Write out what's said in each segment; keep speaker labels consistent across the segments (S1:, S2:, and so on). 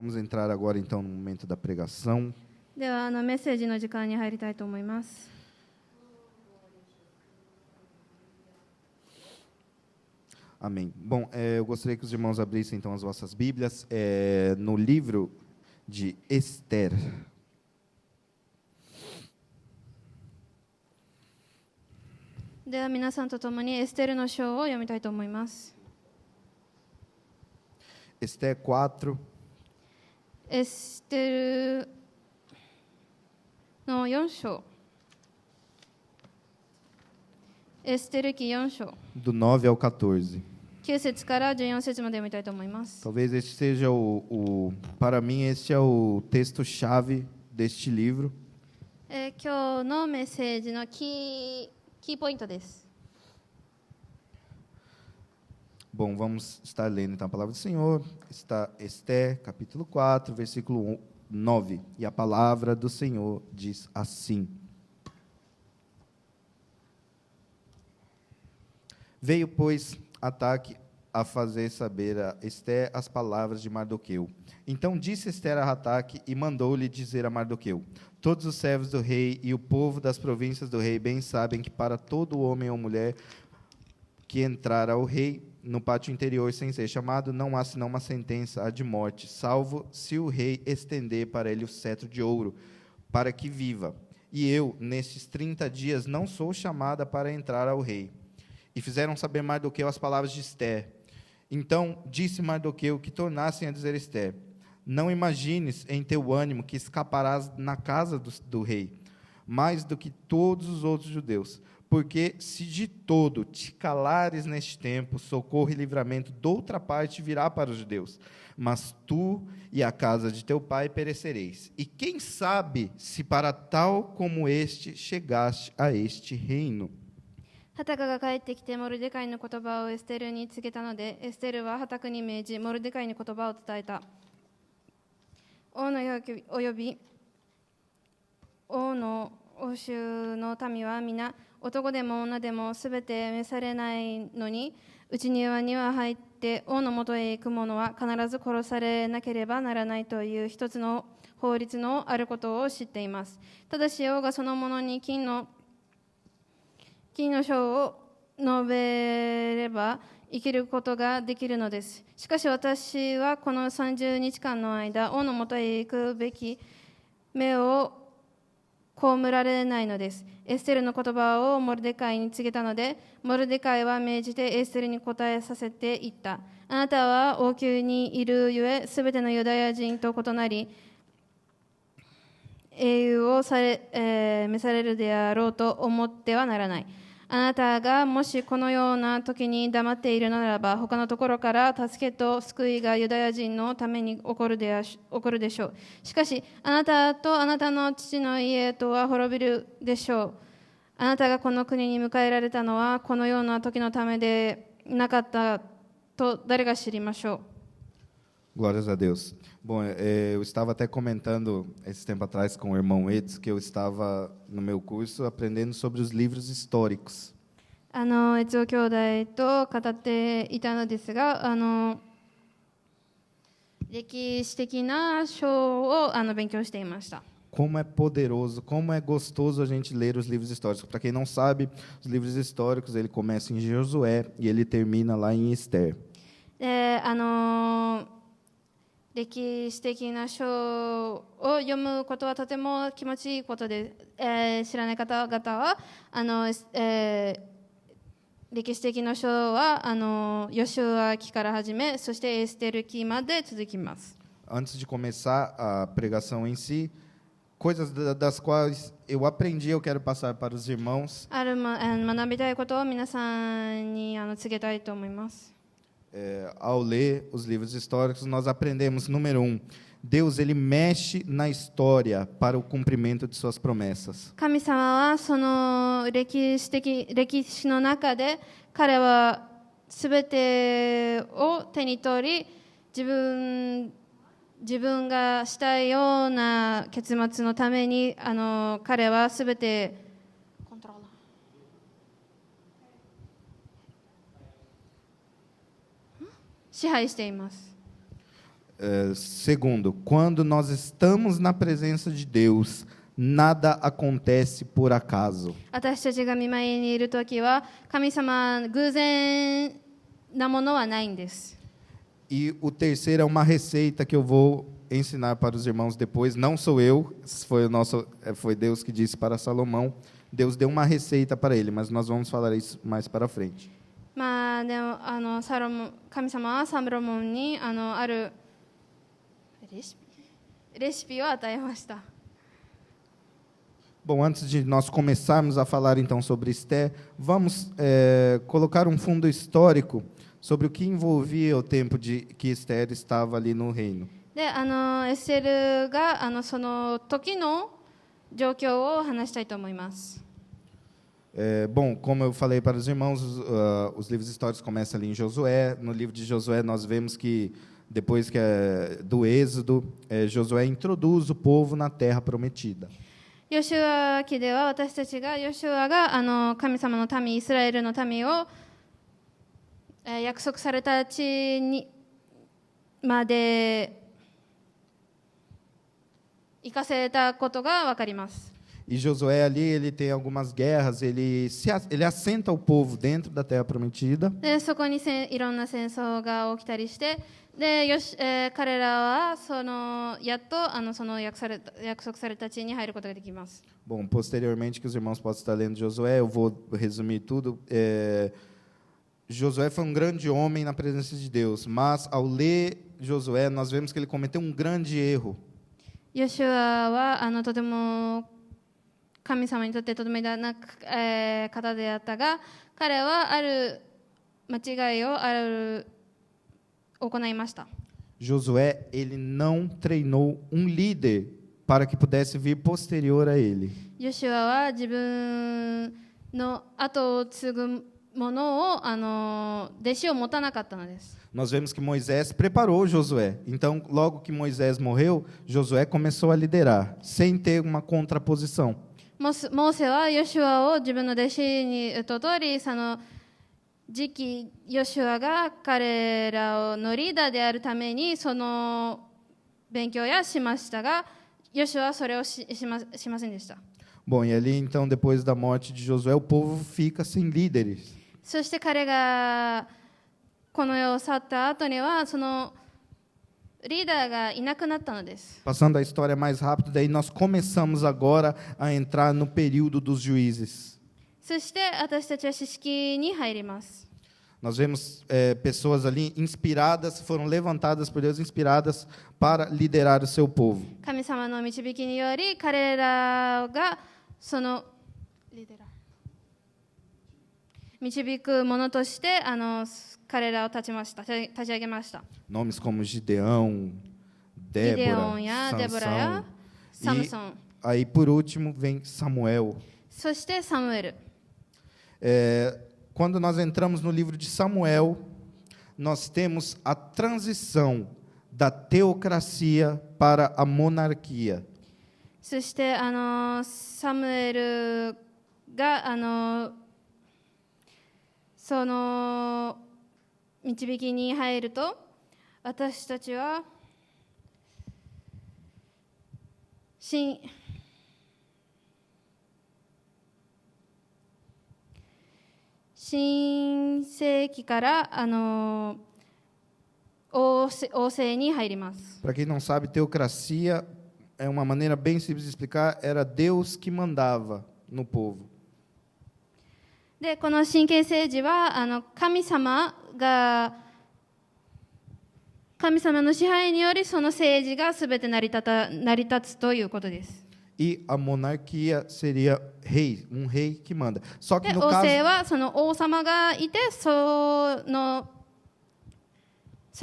S1: Vamos entrar agora então no momento da pregação.
S2: ではメッセージの時間に入りたいと思います。
S1: Amém. Bom, eu gostaria que os irmãos abrissem então as vossas Bíblias no livro de Esther.
S2: 「では皆さんと共にエステルの書を読みたいと思います。
S1: Esther 4,
S2: エステルの4章、エステル記4章
S1: do 9 ao 14.
S2: 9節から14節まで読みたいと思います。
S1: Talvez este seja para mim, este é o texto-chave deste livro.
S2: 今日のメッセージのキーポイントです。
S1: Bom, vamos estar lendo então a palavra do Senhor. Está Esther, capítulo 4, versículo 9. E a palavra do Senhor diz assim: Veio, pois, Ataque a fazer saber a Esther as palavras de Mardoqueu. Então disse Esther a Ataque e mandou-lhe dizer a Mardoqueu: Todos os servos do rei e o povo das províncias do rei bem sabem que para todo homem ou mulher que entrar ao rei no pátio interior sem ser chamado, não há senão uma sentença, a de morte, salvo se o rei estender para ele o cetro de ouro, para que viva. E eu, nestes 30 dias, não sou chamada para entrar ao rei. E fizeram saber Mardoqueu as palavras de Esther. Então disse Mardoqueu que tornassem a dizer Esther: Não imagines em teu ânimo que escaparás na casa do rei, mais do que todos os outros judeus. Porque se de todo te calares neste tempo, socorro e livramento de outra parte virá para os judeus. Mas tu e a casa de teu pai perecereis. E quem sabe se para tal como este chegaste a este reino?
S2: ハタカが帰ってきてモルデカイの言葉をエステルに告げたので、エステルはハタクに命じモルデカイに言葉を伝えた。王のおよび王の欧州の民は皆男でも女でもすべて召されないのに、内庭には入って王のもとへ行く者は必ず殺されなければならないという一つの法律のあることを知っています。ただし王がその者に金の書を述べれば生きることができるのです。しかし私はこの30日間の間、王のもとへ行くべき目を被られないのです。エステルの言葉をモルデカイに告げたので、モルデカイは命じてエステルに答えさせていった。あなたは王宮にいるゆえ、すべてのユダヤ人と異なり、英雄を召されるであろうと思ってはならない。あなたがもしこのような時に黙っているならば、他のところから助けと救いがユダヤ人のために起こるでしょう。しかし、あなたとあなたの父の家とは滅びるでしょう。あなたがこの国に迎えられたのは、このような時のためでなかったと誰が知りましょう。
S1: Glórias a Deus. Bom, eu estava até comentando esse tempo atrás com o irmão Edson que eu estava no meu curso aprendendo sobre os livros históricos.
S2: エツオ兄弟と語っていたのですが、歴史的な書を勉強していました。
S1: Como é poderoso, como é gostoso a gente ler os livros históricos. Para quem não sabe, os livros históricos, ele começa em Josué e ele termina lá em Esther.
S2: 歴史的な書を読むことはとても気持ちいいことで、知らない方々は歴史的な書はヨシュア記から始め、そしてエステル記まで続きます。
S1: Antes de começar a pregação em si, coisas das quais eu aprendi, eu quero passar para os irmãos.
S2: 学びたいことを皆さんに告げたいと思います。
S1: Ao ler os livros históricos, nós aprendemos, número 1, Deus ele mexe na história para o cumprimento de suas promessas.
S2: 神様はその歴史の中で彼はすべてを手に取り、自分がしたいような結末のために彼はすべて支配しています。
S1: Segundo, quando nós estamos na presença de Deus, nada acontece por acaso.
S2: 私たちが御前にいるときは神様偶然なものはないんです。
S1: E o terceiro é uma receita que eu vou ensinar para os irmãos depois. Não sou eu, foi Deus que disse para Salomão. Deus deu uma receita para ele, mas nós vamos falar isso mais para frente.
S2: まあでも神様はサロモンにあるレシピを与えました。
S1: Bom, antes de nós começarmos a falar então sobre Esté, vamos colocar um fundo histórico sobre o que envolvia o tempo de que Esté estava ali no reino.
S2: でエステルがその時の状況を話したいと思います。
S1: Bom, como eu falei para os irmãos, os livros históricos começam ali em Josué. No livro de Josué nós vemos que depois do Êxodo, Josué introduz o povo na terra prometida.
S2: ヨシュア記では私たちがヨシュアが神様の民イスラエルの民を約束された地にまで行かせたことが分かります。
S1: E Josué ali, ele tem algumas guerras, ele assenta o povo dentro da terra prometida.
S2: でそこにいろんな戦争が起きたりして、で彼らはやっとその約束された地に入ることができます。
S1: Bom, posteriormente que os irmãos possam estar lendo Josué, eu vou resumir tudo. Josué foi um grande homem na presença de Deus, mas ao ler Josué, nós vemos que ele cometeu um grande erro.
S2: ヨシュアはとても神様にとってとても偉大な、方であったが、彼はある間違いを行いました。
S1: Josué, ele não treinou um líder para que pudesse vir posterior a ele.
S2: ヨシュアは自分の後を継ぐ者を弟子を持たなかったのです。
S1: Nós vemos que Moisés preparou Josué. Então, logo que Moisés morreu, Josué começou a liderar, sem ter uma contraposição.
S2: モーセはヨシュアを自分の弟子にと通り、その次期ヨシュアが彼らのリーダーであるためにその勉強やしましたが、ヨシュアはそれをしませんでした。
S1: Bom, e ali então, depois da morte de Josué, o povo fica sem líderes.
S2: そして彼がこの世を去った後にはそのリーダーがいなくなったのです。
S1: Passando a história mais rápido, daí nós começamos agora a entrar no período dos juízes.
S2: そして私たちは四式に入ります。
S1: Nós vemos pessoas ali inspiradas, foram levantadas por Deus, inspiradas para liderar o seu povo.
S2: 神様の導きにより彼らがその導く者として彼らを立ち上げました。
S1: Nomes como Gideão, Débora, Sansão. E aí, por último, vem Samuel.
S2: そしてサムエル。
S1: Quando nós entramos no livro de Samuel, nós temos a transição da teocracia para a monarquia.
S2: そしてサムエルがその導きに入ると、私たちは新世紀から王政に入ります。
S1: Para quem não sabe, teocracia é uma maneira bem simples de explicar, era Deus que mandava no povo.
S2: でこの神経政治は神様の支配によりその政治がすべて成り立つということです。
S1: E a monarquia seria rei, um rei que manda. Só que
S2: で
S1: no
S2: 王
S1: caso
S2: 政はその王様がいてそ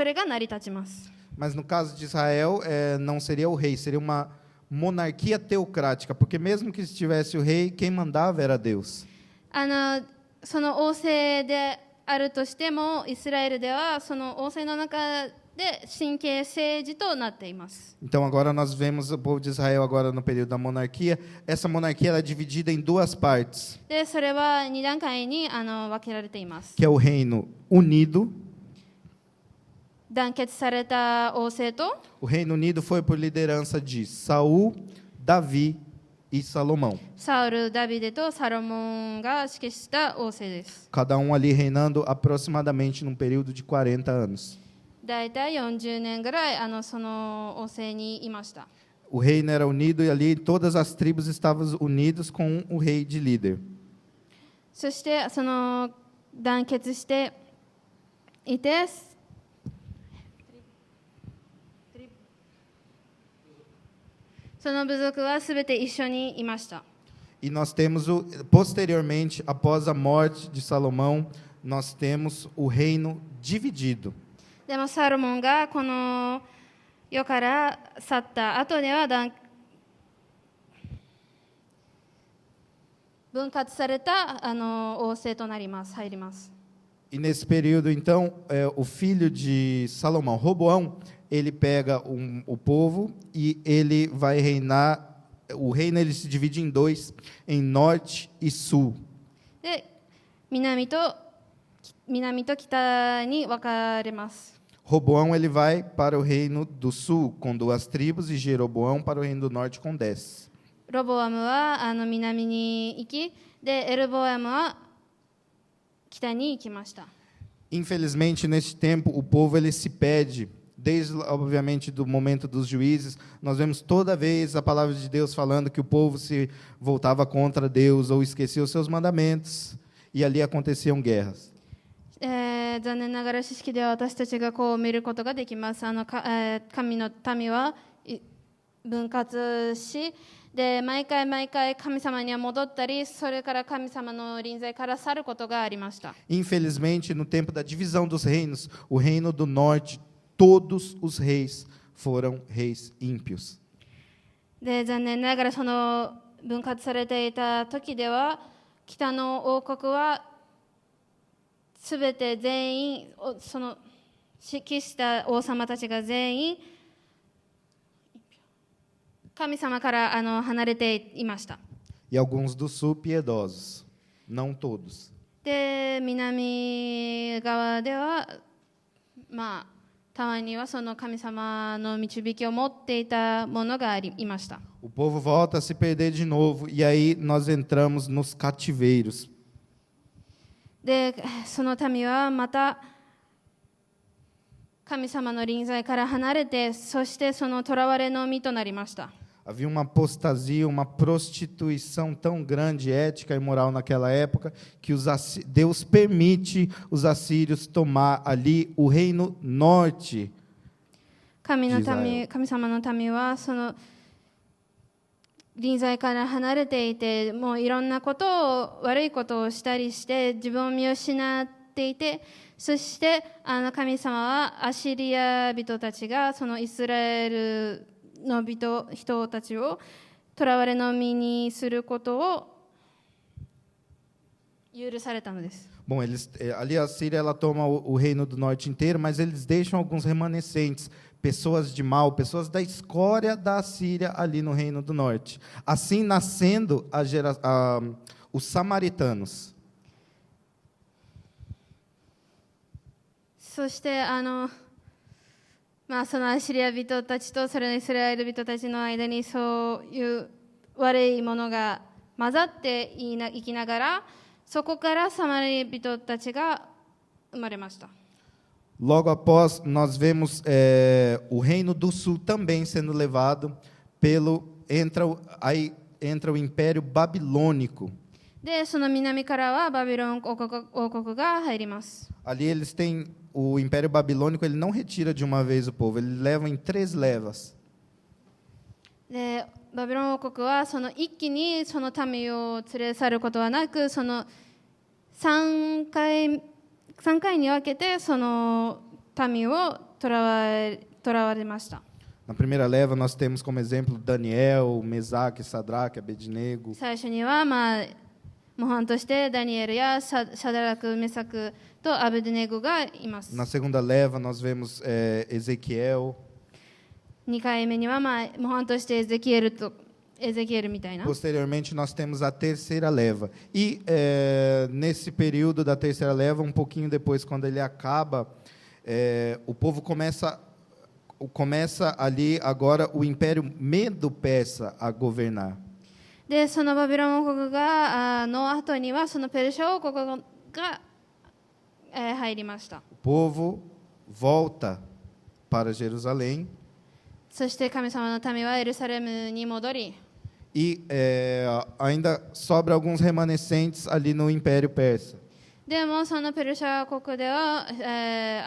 S2: れが成り立ちます。
S1: Mas no caso de Israel, não seria o rei, seria uma monarquia teocrática, porque mesmo que estivesse o rei, quem mandava era Deus.
S2: その王政であるとしても、イスラエルではその王政の中で神経政治となっています。
S1: Então agora nós vemos o povo de Israel agora no período da monarquia. Essa monarquia ela é dividida em duas partes.
S2: でそれは2段階に分けられています。
S1: Que é o reino unido
S2: 団結された王政と
S1: O Reino Unido foi por liderança de Saul, Davi e Salomão.
S2: サウル、ダビデとサロモンが指揮した王政です。
S1: Cada um ali reinando aproximadamente num período de 40 anos.
S2: だいたい40年ぐらいその王政にいました。
S1: O reino era unido e ali todas as tribos estavam unidas com o rei de líder.
S2: そしてその団結していて、その部族はすべて一緒にいました。
S1: E nós temos, posteriormente, após a morte de Salomão, nós temos o reino dividido.
S2: でもサロモンがこの世から去った後では分割された王政となります、入ります。
S1: E nesse período, então, o filho de Salomão, Roboão, ele pega o povo e ele vai reinar. O reino ele se divide em dois, em norte e sul.
S2: で、南と北に分かれます。
S1: Roboão ele vai para o reino do sul com 2 tribos e Jeroboão para o reino do norte com 10.
S2: ロボアムは南に行き、でエルボアムは北に行きました。
S1: Infelizmente, neste tempo, o povo ele se perde. Desde, obviamente, do momento dos juízes, nós vemos toda vez a palavra de Deus falando que o povo se voltava contra Deus ou esquecia os seus mandamentos, e ali aconteciam guerras.
S2: 残念ながら知識では私たちがこう見ることができます。神の民は分割し、で毎回神様には戻ったり、それから神様の臨在から去ることがありました。
S1: Infelizmente, no tempo da divisão dos reinos, o reino do norte, todos os reis foram reis ímpios.
S2: で残念ながらその分割されていた時では、北の王国はすべて全員、その指揮した王様たちが全員神様から離れていました。
S1: E alguns do sul piedosos, não todos.
S2: で南側ではたまにはその神様の導きを持っていたものがいました。
S1: O povo volta a se perder de novo, e aí nós entramos nos cativeiros.
S2: でその民はまた神様の臨在から離れて、そしてその囚われの身となりました。
S1: Havia uma apostasia, uma prostituição tão grande, ética e moral naquela época, que Deus permite os assírios tomar ali o reino norte.
S2: 神様の民はその臨在から離れていて、もういろんな悪いことをしたりして自分を見失っていて、そして神様はアシリア人たちがそのイスラエルの人たちを囚われの身にすることを許されたのです。
S1: Bom, ali a Síria ela toma o reino do norte inteiro, mas eles deixam alguns remanescentes, pessoas de mal, pessoas da escória da Síria ali no reino do norte. Assim nascendo os samaritanos.
S2: そしてそのアシリア人たちとそれのイスラエル人たちの間にそういう悪いものが混ざって生きながら、そこからサマリ人たちが生まれました。
S1: Logo após, nós vemos o reino do sul também sendo levado entra o Império Babilônico.
S2: で、その南からはバビロン王国が入ります。
S1: Ali eles têm o Império Babilônico, ele não retira de uma vez o povo, ele leva em 3 levas.
S2: で、バビロン王国はその一気にその民を連れ去ることはなく、その3回に分けてその民を囚われました。
S1: Na primeira leva, nós temos como exemplo Daniel, Mesaque, Sadraque, Abednego.
S2: 最初には模範としてダニエルやシャダラク、メサクとアベデネゴがいます。
S1: Na segunda leva, nós vemos Ezequiel.
S2: 2回目には模範としてエゼキエルみたいな。
S1: Posteriormente, nós temos a terceira leva. E nesse período da terceira leva, um pouquinho depois, quando ele acaba, o povo começa ali agora o Império Medo-Persa a governar.
S2: でそのバビロン王国がの後にはそのペルシャ王国が、入りました。
S1: O povo volta para Jerusalém
S2: そして神様の民はエルサレムに戻り、
S1: e ainda sobra alguns remanescentes ali no Império Persa.
S2: でもそのペルシャ国では、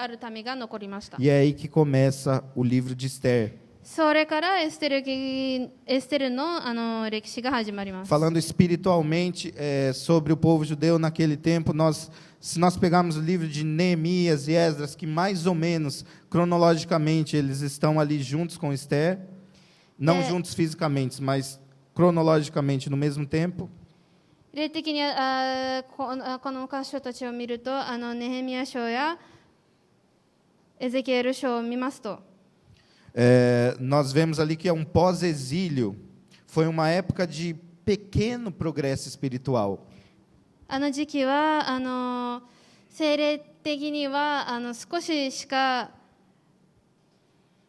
S2: ある民が残りました。
S1: E é aí que começa o livro de Esther.
S2: それからエステルの、歴史が始まります。
S1: Falando espiritualmente sobre o povo judeu naquele tempo, se nós pegarmos o livro de Neemias e Esdras, que mais ou menos, cronologicamente, eles estão ali juntos com Esther, não juntos fisicamente, mas cronologicamente no mesmo tempo.
S2: 霊的にこの箇所たちを見ると、ネヘミヤ書やエゼキエル書を見ますと、
S1: nós vemos ali que é um pós-exílio, foi uma época de pequeno progresso espiritual.
S2: あの時期は精霊的には少ししか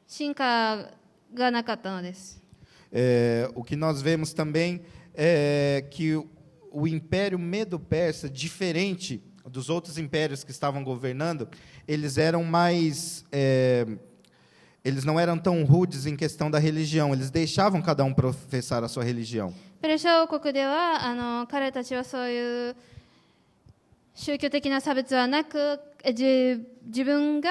S2: 進化がなかったのです。
S1: O que nós vemos também é que o Império Medo-Persa, diferente dos outros impérios que estavam governando, eles eram mais... eles não eram tão rudes em questão da religião, eles deixavam cada um professar a sua religião.
S2: ペルシャ王国では彼たちはそういう宗教的な差別はなく、自分が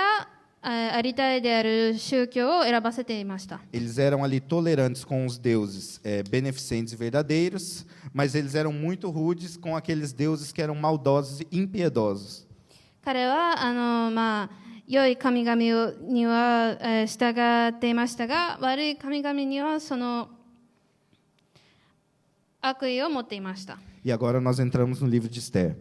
S2: ありたいである宗教を選ばせていました。
S1: Eles eram ali tolerantes com os deuses beneficentes e verdadeiros, mas eles eram muito rudes com aqueles deuses que eram maldosos e impiedosos.
S2: 彼は良い神々には従っていましたが、悪い神々にはその悪意を持っていました。
S1: E agora nós entramos no livro de Esther.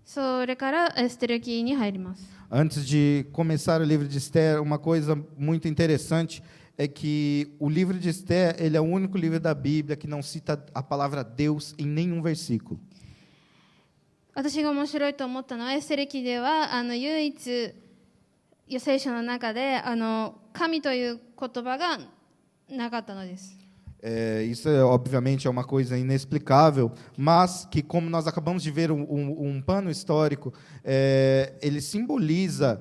S2: それからエステル記に入ります。
S1: Antes de começar o livro de Esther, uma coisa muito interessante é que o livro de Esther, ele é o único livro da Bíblia que não cita a palavra Deus em nenhum versículo.
S2: 私が面白いと思ったのは、エステル記では唯一聖書の中で神という言葉がなかったのです。
S1: Isso, obviamente, é uma coisa inexplicável, mas que, como nós acabamos de ver um pano histórico, ele simboliza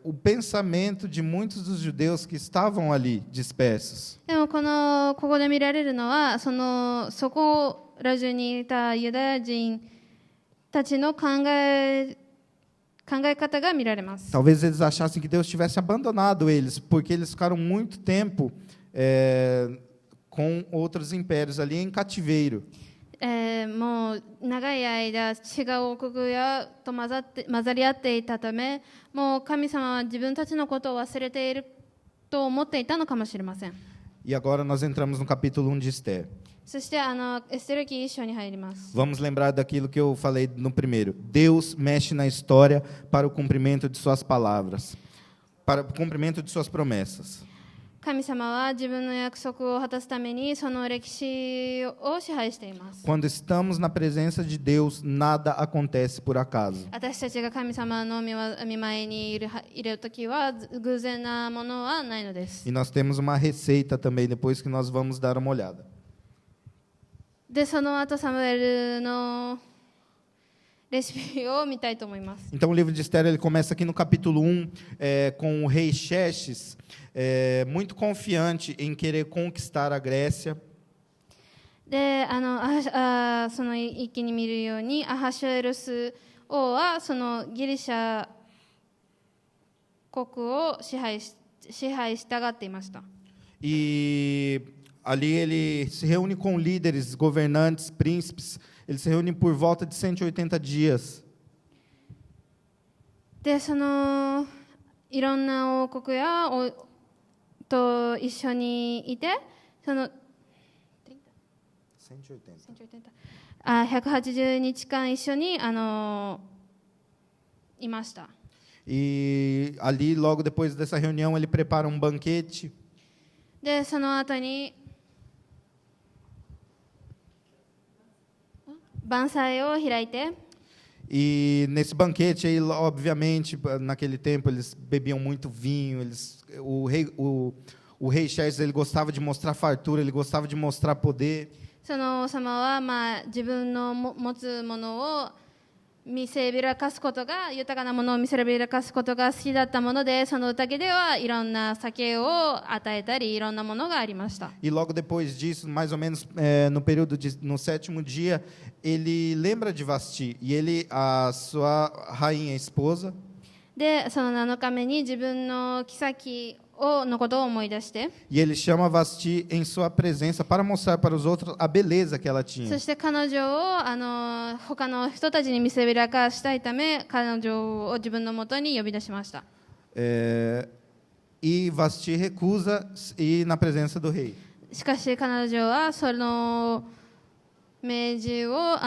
S1: o pensamento de muitos dos judeus que estavam ali dispersos.
S2: でもここで見られるのはそこら中にいたユダヤ人たちの考え方が見られます。
S1: Talvez eles achassem que Deus tivesse abandonado eles, porque eles ficaram muito tempo com outros impérios ali em cativeiro.
S2: もう長い間違う王国と混ざり合っていたため、もう神様は自分たちのことを忘れていると思っていたのかもしれません。
S1: E agora nós entramos no capítulo 1 de Esther.
S2: そしてエステル記一章に入ります。
S1: Vamos lembrar daquilo que eu falei no primeiro. Deus mexe na história para o cumprimento de suas palavras, para o cumprimento de suas promessas.
S2: 神様は自分の約束を果たすためにその歴史を支配しています。
S1: Quando estamos na presença de Deus, nada acontece por acaso.
S2: 私たちが神様の御前にいるときは偶然なものはないのです。
S1: E nós temos uma receita também, depois que nós vamos dar uma olhada.
S2: で、その後サムエルのレシピを見たいと思います。
S1: Então o livro de Esther ele começa aqui no capítulo 1 com o rei Xerxes muito confiante em querer conquistar a Grécia.
S2: で、その一気に見るようにアハシュエロス王はそのギリシャ国を支配したがっていました。
S1: E ali ele se reúne com líderes, governantes, príncipes. Ele se reúne por volta de 180 dias.
S2: で、いろんな王国と一緒にいて、180日間一緒にいました。
S1: E ali, logo depois dessa reunião, ele prepara um banquete.
S2: で、その後に晩餐を開いて、
S1: E nesse banquete, aí, obviamente, naquele tempo, eles bebiam muito vinho. O rei Xerxes, ele gostava de mostrar fartura, ele gostava de mostrar poder.
S2: その王様は、自分の持つものを見せびらかすことが、豊かなものを見せびらかすことが好きだったもので、その宴ではいろんな酒を与えたり、いろんなものがありました。
S1: E logo depois disso, mais ou menos no sétimo dia, ele lembra de Vasti e a sua rainha esposa.
S2: で、その7日目に自分の妃のことを思い出して、
S1: E ele chama Vasti em sua presença para mostrar para os outros a beleza que ela tinha.
S2: そして彼女を他の人たちに見せびらかしたいため、彼女を自分のもとに呼び出しました。
S1: E Vasti recusa ir na presença do rei.
S2: しかし彼女はその命じを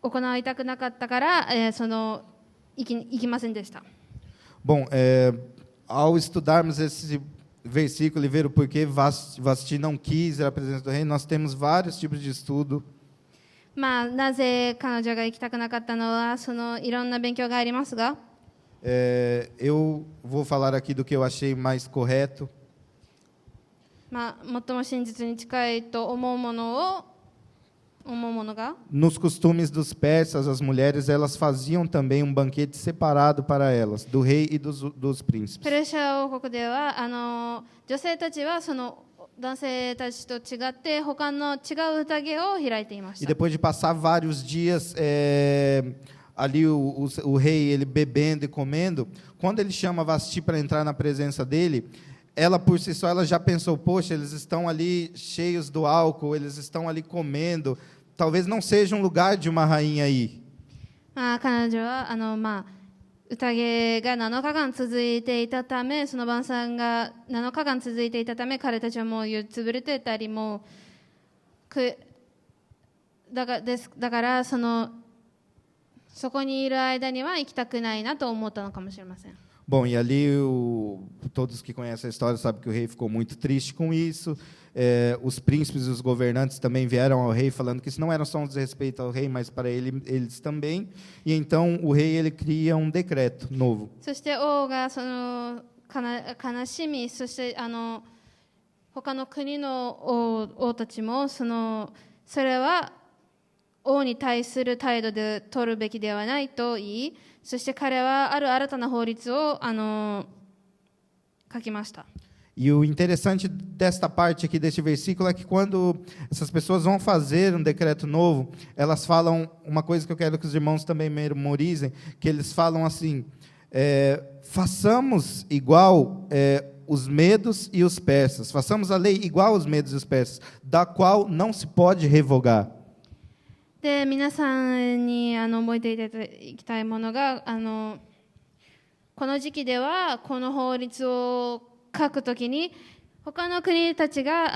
S2: 行いたくなかったから、行きませんでした。
S1: Bom, ao estudarmos esse versículo e ver o porquê Vasti não quis ir à presença do rei, nós temos vários tipos de estudo.
S2: なぜ彼女が行きたくなかったのは、いろんな勉強がありますが、
S1: Eu vou falar aqui do que eu achei mais correto.
S2: 最も真実に近いと思うものが、
S1: Nos costumes dos persas, as mulheres elas faziam também um banquete separado para elas, do rei e dos príncipes.
S2: ペルシャ王国では女性たちはその男性たちと違って他の違う宴を開いていまし
S1: E
S2: た。
S1: depois de passar vários dias ali o rei ele bebendo e comendo, quando ele chama Vasti para entrar na presença dele, ela por si só ela já pensou, poxa, eles estão ali cheios do álcool, eles estão ali comendo, talvez não seja um lugar de uma rainha aí.
S2: 彼女は宴が7日間続いていたため、その晩餐が7日間続いていたため、彼たちはもう酔いつぶれてたりもだからそこにいる間には行きたくないなと思ったのかもしれません。
S1: Bom, e ali todos que conhecem a história sabem que o rei ficou muito triste com isso. Os príncipes e os governantes também vieram ao rei falando que isso não era só um desrespeito ao rei, mas para eles também. E então o rei ele cria um decreto novo.
S2: そして王が悲しみ、そして他の国の王たちもそれは王に対する態度で取るべきではないと言い、そして彼はある新たな法律を書きました。
S1: E o interessante desta parte aqui deste versículo é que quando essas pessoas vão fazer um decreto novo, elas falam uma coisa que eu quero que os irmãos também memorizem, que eles falam assim, façamos igual os medos e os persas, façamos a lei igual aos medos e os persas, da qual não se pode revogar.
S2: で、皆さんに覚えていただきたいものが、この時期ではこの法律を書くときに他の国たちが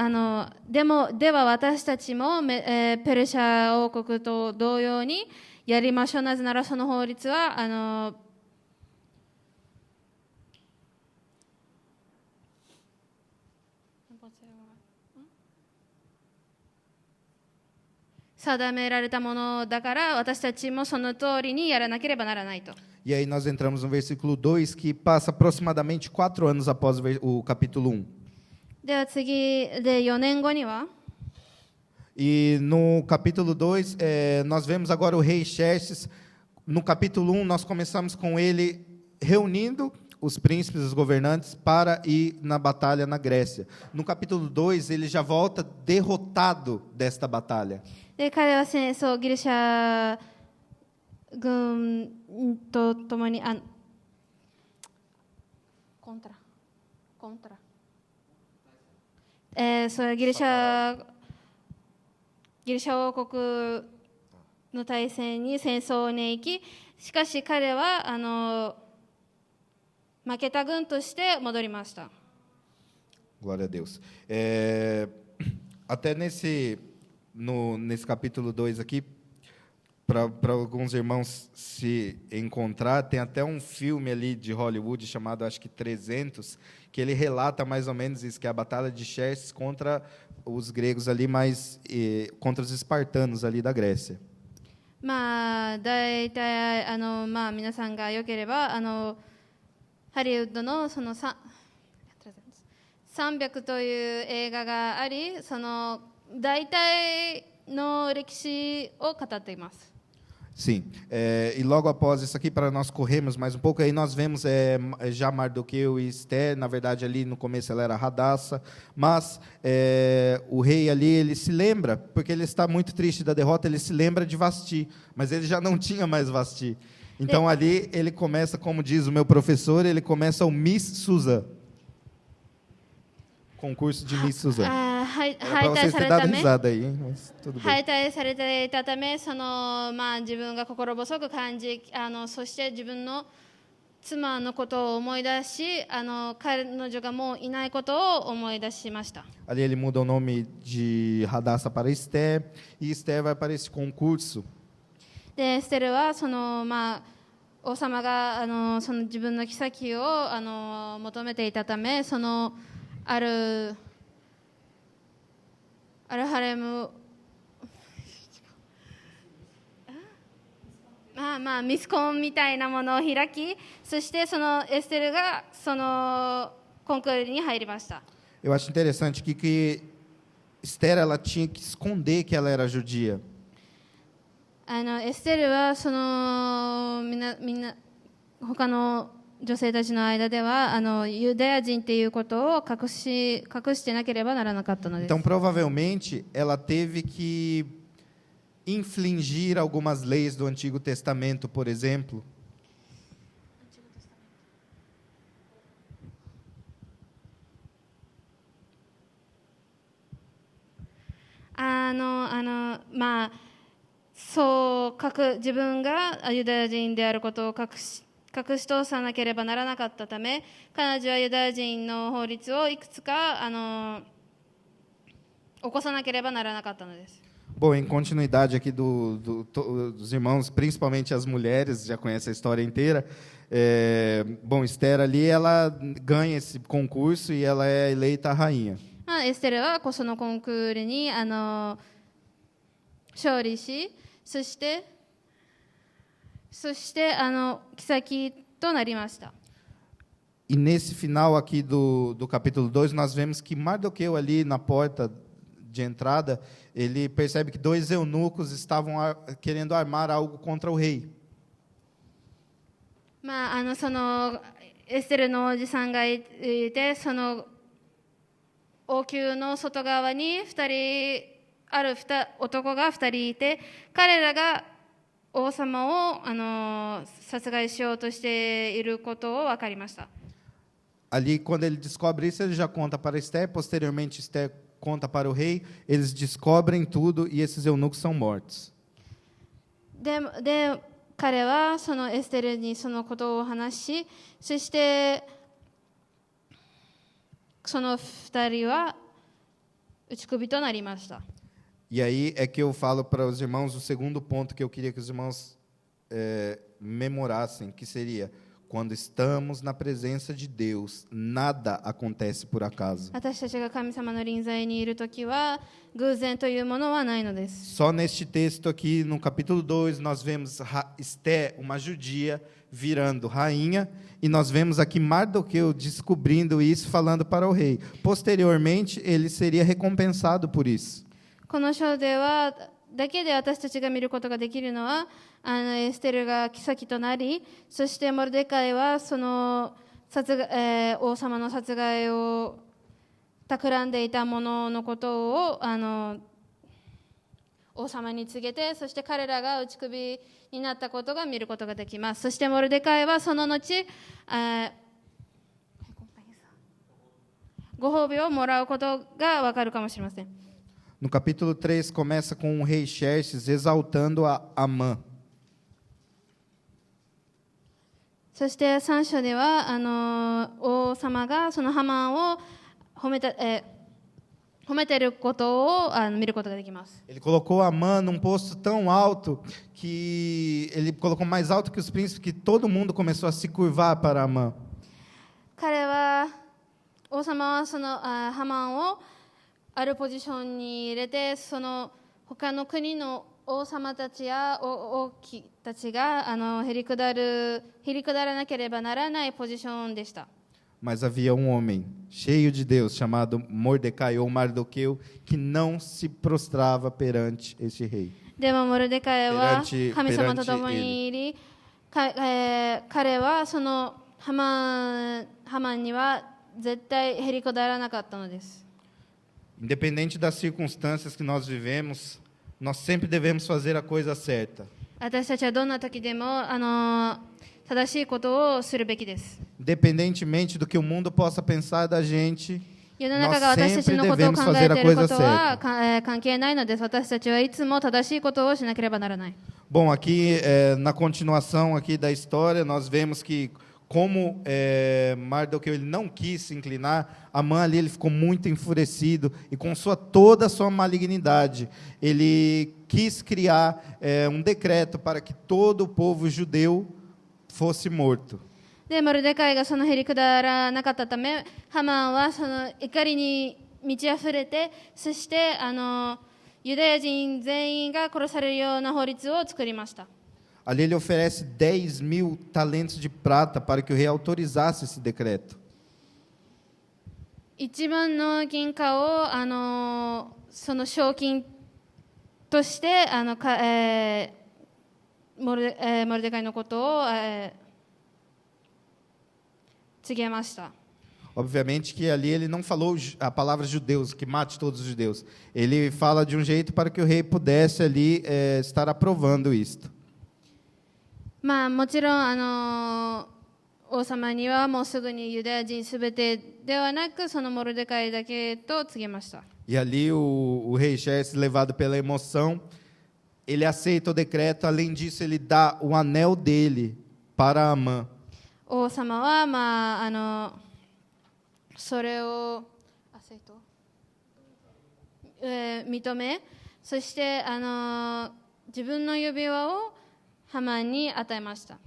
S2: では私たちもペルシャ王国と同様にやりましょう。なぜならその法律は定められたものだから私たちもその通りにやらなければならないと。
S1: E aí nós entramos no versículo 2, que passa aproximadamente 4 anos após o capítulo 1.
S2: では次で4年後には
S1: E no capítulo 2, nós vemos agora o rei Xerxes. No capítulo 1, nós começamos com ele reunindo os príncipes, os governantes, para ir na batalha na Grécia. No capítulo 2, ele já volta derrotado desta batalha.
S2: で彼は戦争ギリシャ軍とともにそれギリシャ王国の対戦に戦争に行き、しかし彼は負けた軍として戻りました。
S1: Glória a Deus. Até nesse capítulo 2 aqui, para alguns irmãos se encontrar, tem até um filme ali de Hollywood chamado, acho que 300, que ele relata mais ou menos isso, que é a batalha de Xerxes contra os gregos ali, mas contra os espartanos ali da Grécia.
S2: まあ大体まあ皆さんが良ければハリウッドのその300という映画があり、その大体の歴史を語っています。
S1: Sim, e logo após isso aqui, para nós corrermos mais um pouco, aí nós vemos já Mardoqueu e Esther, na verdade ali no começo ela era Radassa, mas o rei ali, ele se lembra, porque ele está muito triste da derrota, ele se lembra de Vasti, mas ele já não tinha mais Vasti. Então ali ele começa, como diz o meu professor, ele começa o Miss Suzan. Concurso de Miss Suzan. É para vocês terem dado risada aí, hein? Mas tudo bem.
S2: 敗退されていたため、自分が心細く感じ、そして自分の妻のことを思い出し、彼女がもういないことを思い出しました。
S1: Ali ele muda o nome de Radassa para Esther, e Esther vai para esse concurso.
S2: で、エステルは王様がその自分の妃を求めていたため、あるハレムミスコンみたいなものを開き、そしてそのエステルがそのコンクールに入りました。
S1: Eu acho interessante que Esther ela tinha que esconder que ela era judia.
S2: エステルはみんな他の女性たちの間ではユダヤ人っていうことを隠してなければならなかったのです。
S1: Então provavelmente ela teve que infligir algumas leis do Antigo Testamento, por exemplo.
S2: そう自分がユダヤ人であることを隠し通さなければならなかったため、彼女はユダヤ人の法律をいくつか起こさなければならなかったのです。
S1: Bom, em continuidade aqui dos irmãos, principalmente as mulheres, já conhecem a história inteira. Bom, Esther ali, ela ganha esse concurso e ela é eleita a rainha.
S2: エステルはそのコンクールに勝利し、そして妃となりました。
S1: E nesse final aqui do capítulo 2, nós vemos que Mardoqueu ali na porta de entrada, ele percebe que 2 eunucos estavam querendo armar algo contra o rei.
S2: そのエステルのおじさんがいて、その王宮の外側に男が2人いて、彼らが王様を殺害しようとしていることを分かりました。
S1: Ali, quando ele descobre isso, ele já conta para Esther. Posteriormente, Esther conta para o rei. Eles descobrem tudo e esses eunucos são mortos.
S2: で彼はそのエステルにそのことを話し、そしてその2人は打ち首となりました。
S1: E aí é que eu falo para os irmãos o segundo ponto que eu queria que os irmãos memorassem, que seria: quando estamos na presença de Deus, nada acontece por acaso.
S2: 私たちが神様の臨在にいるときは偶然というものはないのです。
S1: Só neste texto aqui, no capítulo 2, nós vemos Esther, uma judia, virando rainha, e nós vemos aqui Mardoqueu descobrindo isso, falando para o rei. Posteriormente, ele seria recompensado por isso.
S2: この章ではだけで私たちが見ることができるのは、エステルが妃となり、そしてモルデカイはその王様の殺害を企んでいた者のことを王様に告げて、そして彼らが打ち首になったことが見ることができます。そしてモルデカイはその後、ご褒美をもらうことがわかるかもしれません。
S1: No capítulo 3, começa com o rei Xerxes exaltando a Amã.
S2: そして3章では王様がそのハマンを褒めた、褒めていることを見ることができます。
S1: Ele colocou Amã num posto tão alto que ele colocou mais alto que os príncipes, que todo mundo começou a se curvar para Amã.
S2: 彼は王様はそのハマンをあるポジションに入れて、その他の国の王様たちや王妃たちがへりくだらなければならないポジションでした。
S1: Mas havia um homem cheio de Deus, chamado Mordecai ou Mardoqueu, que não se prostrava perante este rei.
S2: でもモルデカイは神様と共にいり、彼はそのハマンには絶対へりくだらなかったのです。
S1: Independente das circunstâncias que nós vivemos, nós sempre devemos fazer a coisa certa.
S2: 私たちはどんな時でも正しいことをするべきです。
S1: Independentemente do que o mundo possa pensar da gente,
S2: 世の中が
S1: nós
S2: 私たち
S1: sempre
S2: のことを
S1: devemos
S2: 考え
S1: fazer
S2: て
S1: a
S2: いるこ
S1: coisa
S2: とは
S1: certa.
S2: 関係ないのです。私たちはいつも正しいことをしなければならない。
S1: Bom, aqui na continuação aqui da história, nós vemos que como Mardoqueu ele não quis se inclinar, Amã ali ele ficou muito enfurecido e com toda a sua malignidade, ele quis criar um decreto para que todo o povo judeu fosse morto.
S2: でモルデカイがそのへりくだらなかったため、ハマンはその怒りに満ち溢れて、そしてユダヤ人全員が殺されるような法律を作りました。
S1: Ali ele oferece 10.000 talentos de prata para que o rei autorizasse esse decreto.
S2: 一番の銀貨をその賞金としてモルデカイのことを告げました。
S1: Obviamente que ali ele não falou a palavra judeus, que mate todos os judeus. Ele fala de um jeito para que o rei pudesse ali estar aprovando isto.
S2: まあもちろん王様にはもうすぐにユダヤ人すべてではなく、そのモルデカイだけと告げました。
S1: E ali o rei Xerxes, levado pela emoção, ele aceita o decreto. Além disso, ele dá o anel dele para Amã.
S2: 王様はそれを認め、そして自分の指輪をハマンに与えました。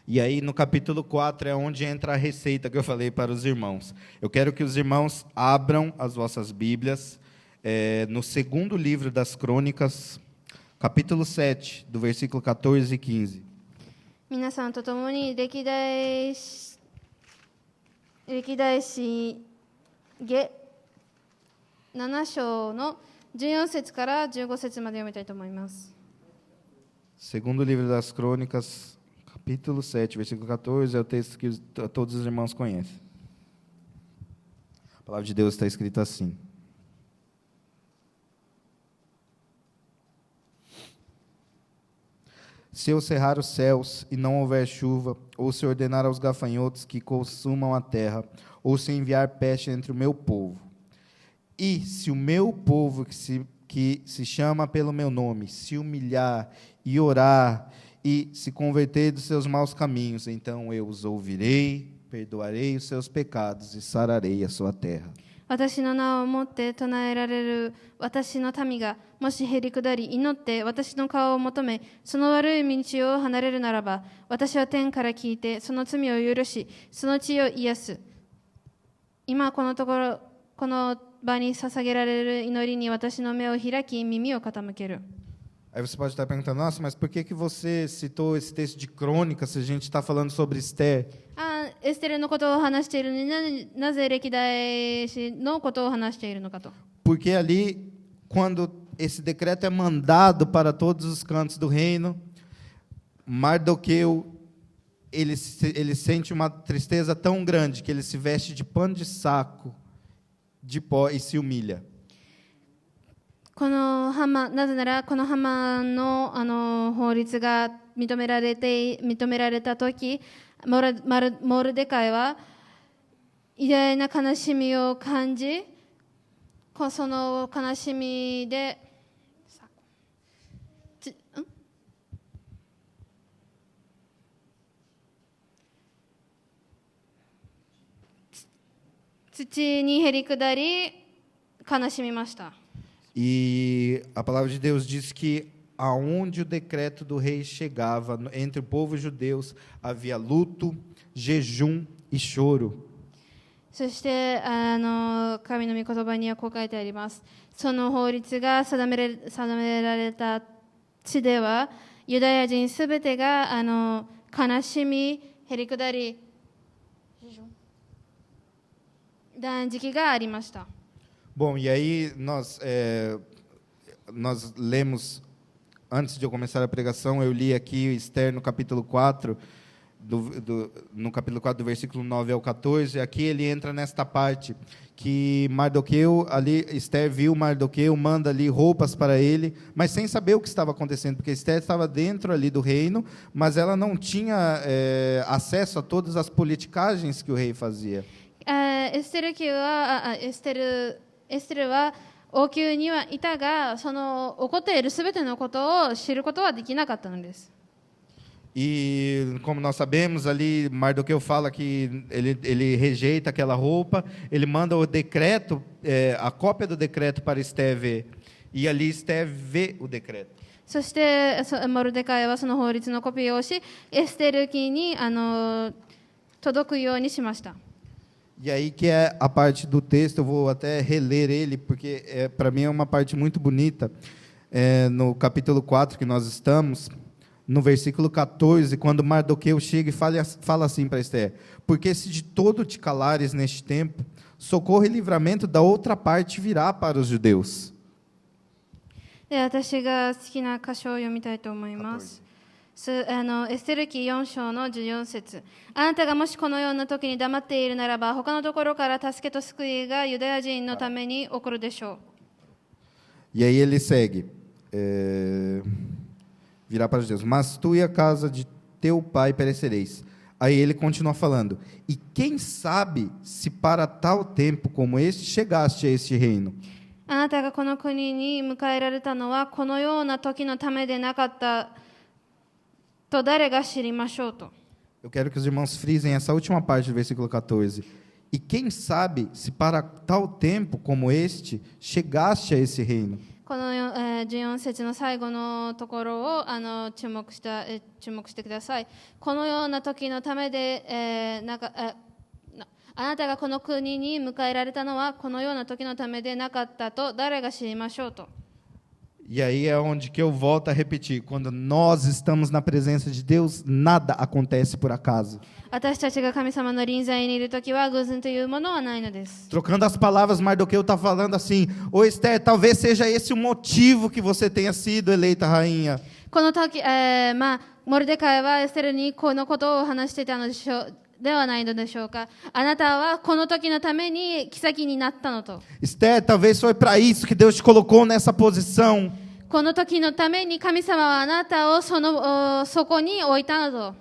S1: E aí, no capítulo 4, é onde entra a receita que eu falei para os irmãos. Eu quero que os irmãos abram as vossas Bíblias no segundo livro das Crônicas, capítulo 7, do versículo 14 e 15.
S2: 皆さんと共に歴代史下7章の14節から15節まで読みたいと思います。
S1: Segundo livro das Crônicas, capítulo 7, versículo 14, é o texto que todos os irmãos conhecem. A palavra de Deus está escrita assim. Se eu cerrar os céus e não houver chuva, ou se ordenar aos gafanhotos que consumam a terra, ou se enviar peste entre o meu povo, e se o meu povo que se chama pelo meu nome se humilhar e orar e se converter dos seus maus caminhos, então eu os ouvirei, perdoarei os seus pecados e sararei a sua terra.
S2: 私の名をもって唱えられる私の民がもしへりくだり祈って私の顔を求めその悪い道を離れるならば、私は天から聞いてその罪を許しその地を癒す。今この場に捧げられる祈りに私の目を開き耳を傾ける。
S1: Aí você pode estar perguntando, nossa, mas por que você citou esse texto de crônica se a gente está falando sobre Esther?
S2: エステルのことを話しているのになぜ歴代史のことを話しているのかと。
S1: Porque ali, quando esse decreto é mandado para todos os cantos do reino, Mardoqueu, ele sente uma tristeza tão grande que ele se veste de pano de saco, de pó e se humilha.
S2: なぜならこのハマンの法律が認められたとき、モルデカイは偉大な悲しみを感じ、その悲しみで土にへりくだり悲しみました。
S1: E a palavra de Deus diz que aonde o decreto do rei chegava, entre o povo judeu, havia luto, jejum e choro.
S2: そして神の御言葉にはこう書いてあります。その法律が定められた地では、ユダヤ人すべてが悲しみ、へりくだり、断食がありました。
S1: Bom, e aí nós lemos, antes de eu começar a pregação, eu li aqui Esther no capítulo 4, no capítulo 4, do versículo 9 ao 14, aqui ele entra nesta parte, que Mardoqueu, ali, Esther viu Mardoqueu, manda ali roupas para ele, mas sem saber o que estava acontecendo, porque Esther estava dentro ali do reino, mas ela não tinha acesso a todas as politicagens que o rei fazia.
S2: エステルは王宮にはいたが、その起こっているすべてのことを知ることはできなかったのです。
S1: E como nós sabemos, ali Mardoqueu fala que ele rejeita aquela roupa, ele manda o decreto, a cópia do decreto para Esther ver, e ali Esther vê o decreto.
S2: そしてモルデカイはその法律のコピーをし、エステル記に届くようにしました。
S1: E aí que é a parte do texto, eu vou até reler ele, porque para mim é uma parte muito bonita. No capítulo 4 que nós estamos, no versículo 14, quando Mardoqueu chega e fala assim para Esther: porque se de todo te calares neste tempo, socorro e livramento da outra parte virá para os judeus.
S2: で、私が好きな箇所を読みたいと思います。エステル記4章の14節。あなたがもしこのような時に黙っているならば、他のところから助けと救いがユダヤ人のために起こるでしょう。
S1: E aí ele segue, virá para os judeus, mas tu e a casa de teu pai perecereis. Aí ele continua falando, e quem sabe se para tal tempo como este chegaste a este reino?
S2: あなたがこの国に迎えられたのはこのような時のためでなかったと誰が知りましょうと。
S1: Eu quero que os irmãos frisem essa última parte do versículo 14. E quem sabe se para tal tempo como este chegaste a esse reino?
S2: この14節の最後のところを注目してください。このような時のためで、あなたがこの国に迎えられたのはこのような時のためでなかったと誰が知りましょうと。
S1: E aí é onde que eu volto a repetir. Quando nós estamos na presença de Deus, nada acontece por acaso.
S2: 私たちが神様の臨在にいるときは偶然というものはないのです。
S1: Trocando as palavras, Mardoqueu está falando assim: ô Esther, talvez seja esse o motivo que você tenha sido eleita rainha.
S2: この時、モルデカイはエステルにこのことを話していたのでしょう。ではないのでしょうか。あなたはこの時のために妃になったのと。
S1: Esther, talvez foi para isso que Deus te colocou nessa posição.
S2: この時のために神様はあなたをそこに置いたのと。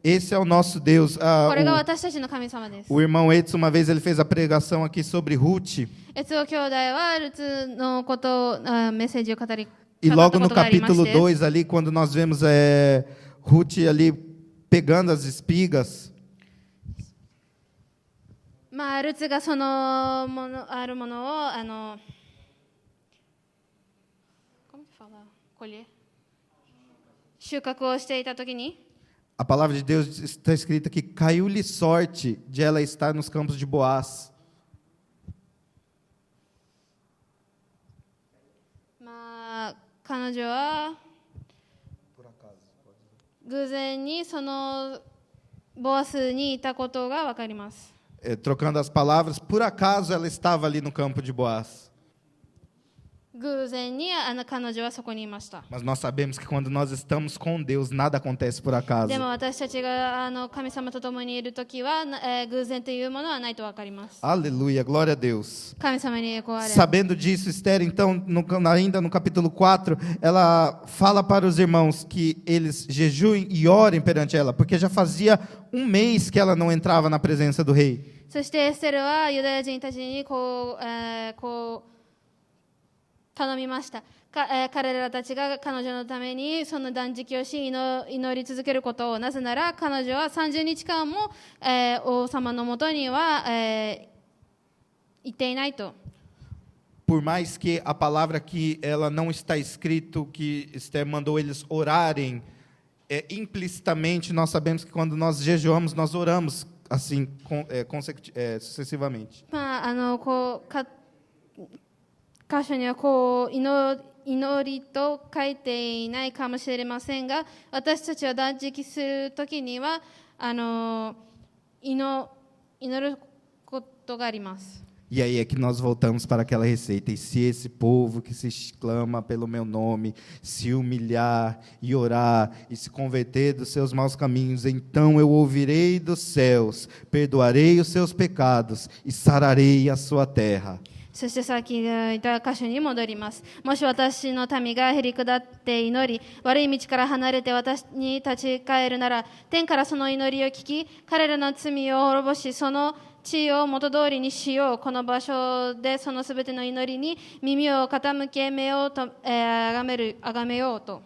S1: Esse é o nosso Deus.
S2: これが私たちの神様です。
S1: O irmão Edson, uma vez ele fez a pregação aqui sobre Ruth.
S2: エツオ兄弟はルツのことをメッセージを語り
S1: E logo no capítulo 2 ali, quando nós vemos Ruth ali pegando as espigas.
S2: ルツがそのあるものを収穫をしていたときに
S1: A palavra de Deus está escrita que caiu-lhe sorte de ela estar nos campos de Boaz.
S2: 彼女は偶然にそのボアスにいたことがわかります。
S1: Trocando as palavras, por acaso ela estava ali no campo de Boaz.
S2: 偶然に彼女はそこにいました。
S1: Mas nós sabemos que quando nós estamos com Deus, nada acontece por acaso.
S2: でも私たちが神様と共にいるときは、偶然というものはないとわかります。
S1: Aleluia, glória a Deus.
S2: 神様に栄光あれ。
S1: Sabendo disso, Esther, então, ainda no capítulo 4, ela fala para os irmãos que eles jejuem e orem perante ela, porque já fazia um mês que ela não entrava na presença do rei.
S2: そしてエステルはユダヤ人たちに頼みました。彼らたちが彼女のためにその断食をし祈り続けることを。なぜなら彼女は30日間も、王様のもとには、行っていないと。
S1: por mais que a palavra aqui ela não está escrito que Esther mandou eles orarem, implicitamente nós sabemos que quando nós jejuamos, nós oramos assim sucessivamente.
S2: 箇所にはこう祈りと書いていないかもしれませんが、私たちは断食するときには祈ることがあります。
S1: E aí é que nós voltamos para aquela receita. E se esse povo que se exclama pelo meu nome se humilhar e orar e se converter dos seus maus caminhos, então eu ouvirei dos céus, perdoarei os seus pecados e sararei a sua terra.
S2: そしてさっき言った箇所に戻ります。もし私の民がへり下って祈り、悪い道から離れて私に立ち返るなら、天からその祈りを聞き、彼らの罪を滅ぼし、その地位を元通りにしよう。この場所でそのすべての祈りに耳を傾け目をあがめようと。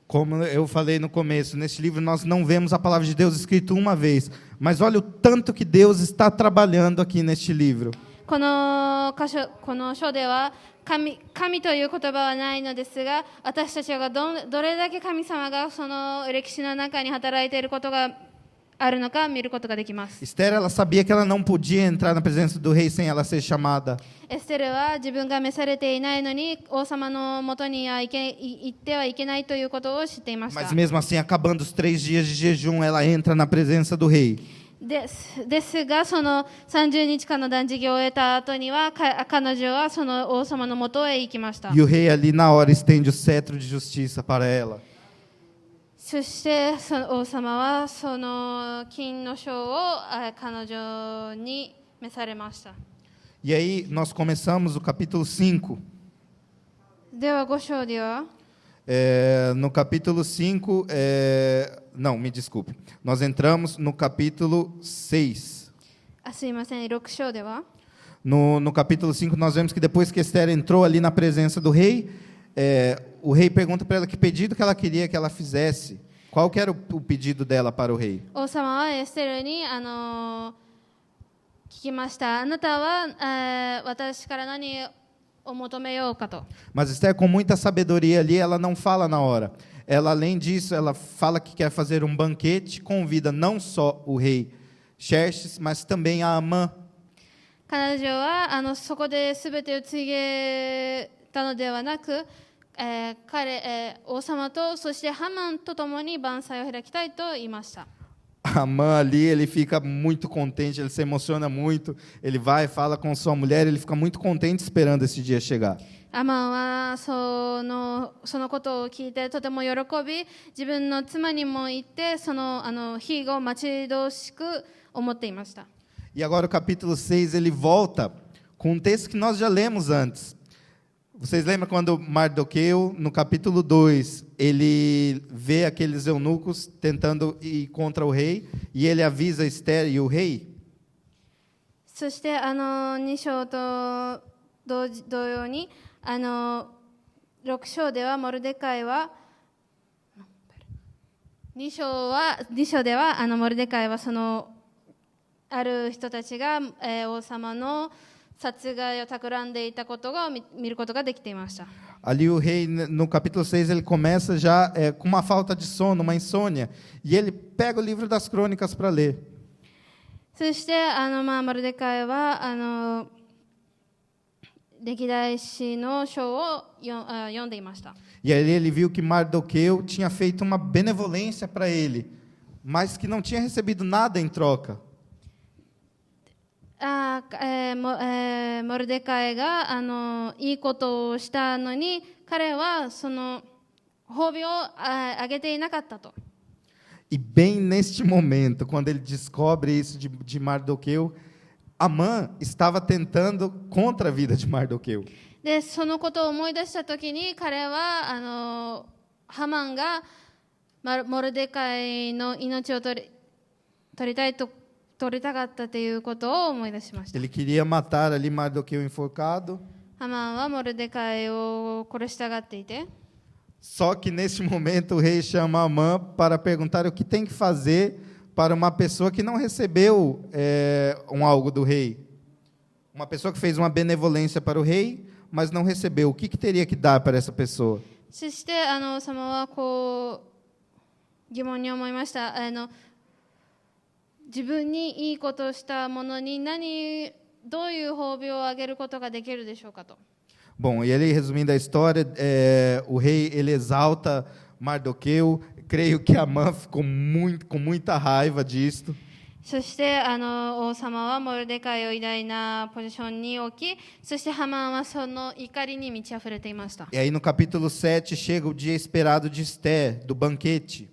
S1: Como eu falei no começo, neste livro nós não vemos a palavra de Deus escrita uma vez, mas olha o tanto que Deus está trabalhando aqui neste livro.
S2: この書では神という言葉はないのですが、私たちがどれだけ神様がその歴史の中に働いていることがあるのか見ることができます。
S1: Esther, ela sabia que ela não podia entrar na presença do rei sem ela ser chamada.
S2: エステルは自分が召されていないのに王様のもとに行ってはいけないということを知っていました。
S1: Mas mesmo assim, acabando os 3 dias de jejum, ela entra na presença do rei.
S2: ですが、その30日間の断食を終えた後には彼女はその王様のもとへ行きました。
S1: E o rei ali na hora estende o cetro de justiça para ela.
S2: そして王様はその金の章を彼女に召されました。
S1: E aí nós começamos o capítulo 5.
S2: では5章では
S1: No capítulo 5, não, me desculpe. Nós entramos no capítulo 6.
S2: すいません、6章では
S1: No capítulo 5, nós vemos que depois que Esther entrou ali na presença do rei, o rei pergunta para ela que pedido que ela queria que ela fizesse. Qual que era o pedido dela para o rei?
S2: 王様はエステルに聞きました。あなたは、私から何を求めようかと。
S1: Mas Esther, com muita sabedoria ali, ela não fala na hora. Ela, além disso, ela fala que quer fazer um banquete, convida não só o rei Xerxes, mas também a Amã.
S2: 彼女はそこで全てを告げたのではなく、王様とそしてハマンと共に晩餐を開きたいと言いました。
S1: Amã ali, ele fica muito contente, ele se emociona muito, ele vai, fala com sua mulher, ele fica muito contente esperando esse dia chegar.
S2: アマンはそのことを聞いてとても喜び、自分の妻にも言ってその日を待ち遠しく思っていました。
S1: E agora o capítulo 6, ele volta com um texto que nós já lemos antes. Vocês lembram quando Mardoqueu, no capítulo 2, ele vê aqueles eunucos tentando ir contra o rei, e ele avisa Esther e o rei?
S2: そして2章と同様に6章ではモルデカイは2章ではモルデカイはある人たちが、王様の殺害を企んでいたことが見ることができていました。
S1: Ali o rei, no capítulo 6, ele começa já com uma falta de sono, uma insônia, e ele pega o livro das crônicas para ler.
S2: そしてモルデカイは歴代史の書を読んでいました。
S1: E aí ele viu que Mardoqueu tinha feito uma benevolência para ele, mas que não tinha recebido nada em troca.
S2: モルデカイがいいことをしたのに彼はその褒美をあげていなかったと。
S1: E bem neste momento, quando ele descobre isso de Mardoqueu, Amã estava tentando contra a vida de Mardoqueu.
S2: でそのことを思い出したときに彼はハマンがモルデカイの命を取りたかったということを思い出しました。
S1: Ele queria matar ali Mardoqueu enforcado.
S2: ハマンはモルデカイを殺したがっていて、
S1: Só que neste momento o rei chama Amã para perguntar o que tem que fazer para uma pessoa que não recebeu algo do rei. Uma pessoa que fez uma benevolência para o rei, mas não recebeu. O que teria que dar para essa pessoa?
S2: そして王様はこう疑問に思いました。自分にいいことをした者にどういう褒美をあげることができるでしょうかと。
S1: Bom, e ele, resumindo a história, o rei ele exalta Mardoqueu. Creio que Amã ficou com muita raiva disto.
S2: そして王様はモルデカイを偉大なポジションに置き、そしてハマンはその怒りに満ち溢れていました。
S1: E aí no capítulo 7 chega o dia esperado de Esté, do banquete.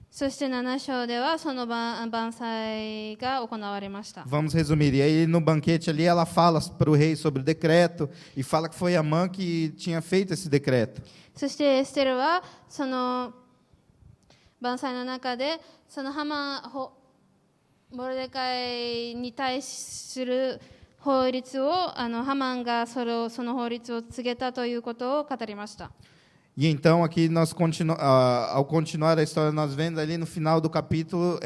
S2: そして7章ではその晩祭が行われました。
S1: Vamos resumir. E aí no banquete ali ela fala para o rei sobre o decreto e fala que foi Amã que tinha feito esse decreto.
S2: そしてエステルはその晩祭の中でそのモルデカイに対する法律をハマンがその法律を告げたということを語りました。
S1: E então aqui ao continuar a história nós vemos ali no final do capítulo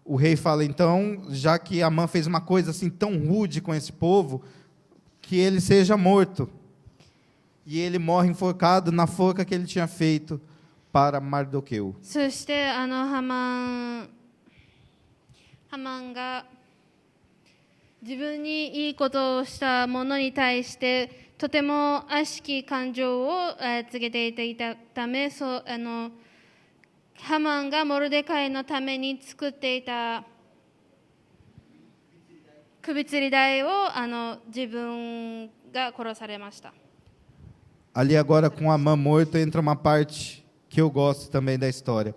S1: o rei fala então, já que Amã fez uma coisa assim tão rude com esse povo, que ele seja morto. E ele morre enforcado na forca que ele tinha feito para Mardoqueu.
S2: そしてハマンが自分にいいことをした者に対してとても悪しき感情を告げていたため、ハマンがモルデカイのために作っていた首吊り台を自分が殺されました。
S1: Ali agora com Amã morto entra uma parte que eu gosto também da história.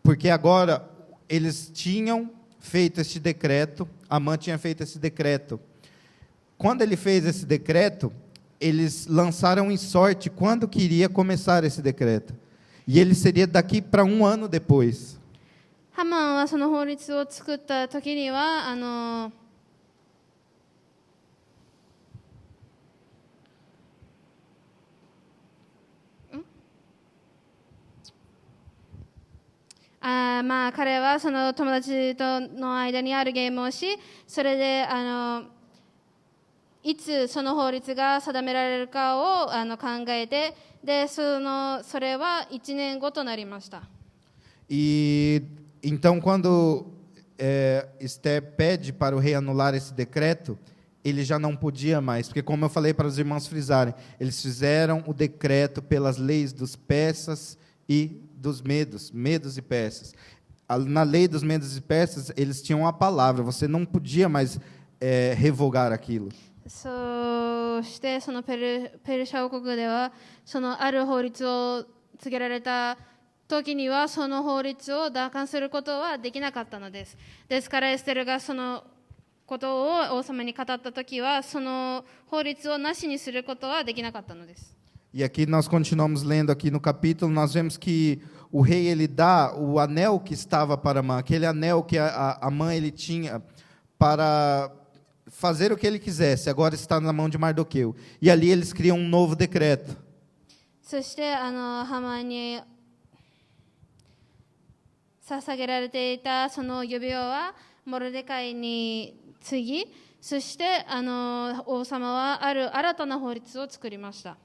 S1: Porque agora eles tinham feito este decreto, Amã tinha feito esse decreto. Quando ele fez esse decreto, eles lançaram em sorte quando queria começar esse decreto. E ele seria daqui para 1 ano depois.
S2: ハマンはその法律を作った時には彼はその友達との間にあるゲームをし、それでいつその法律が定められるかを考えて、でそれは1年後となりました。
S1: E então quando Esté pede para o rei anular esse decreto, ele já não podia mais, porque como eu falei para os irmãos frisarem, eles fizeram o decreto pelas leis dos persas e dos medos e persas. Na lei dos medos e persas, eles tinham a palavra, você não podia mais revogar aquilo.
S2: そしてそのペルシャ王国ではそのある法律を告げられた時にはその法律を奪還することはできなかったのです。ですからエステルがそのことを王様に語った時はその法律をなしにすることはできなかったのです。
S1: E aqui nós continuamos lendo aqui no capítulo, nós vemos que o rei ele dá o anel que estava para Amã, aquele anel que Amã ele tinha para fazer o que ele quisesse, agora está na mão de Mardoqueu. E ali eles criam um novo decreto.
S2: そしてハマンに捧げられていたその指輪はモルデカイに継ぎ、そして王様はある新たな法律を作りました。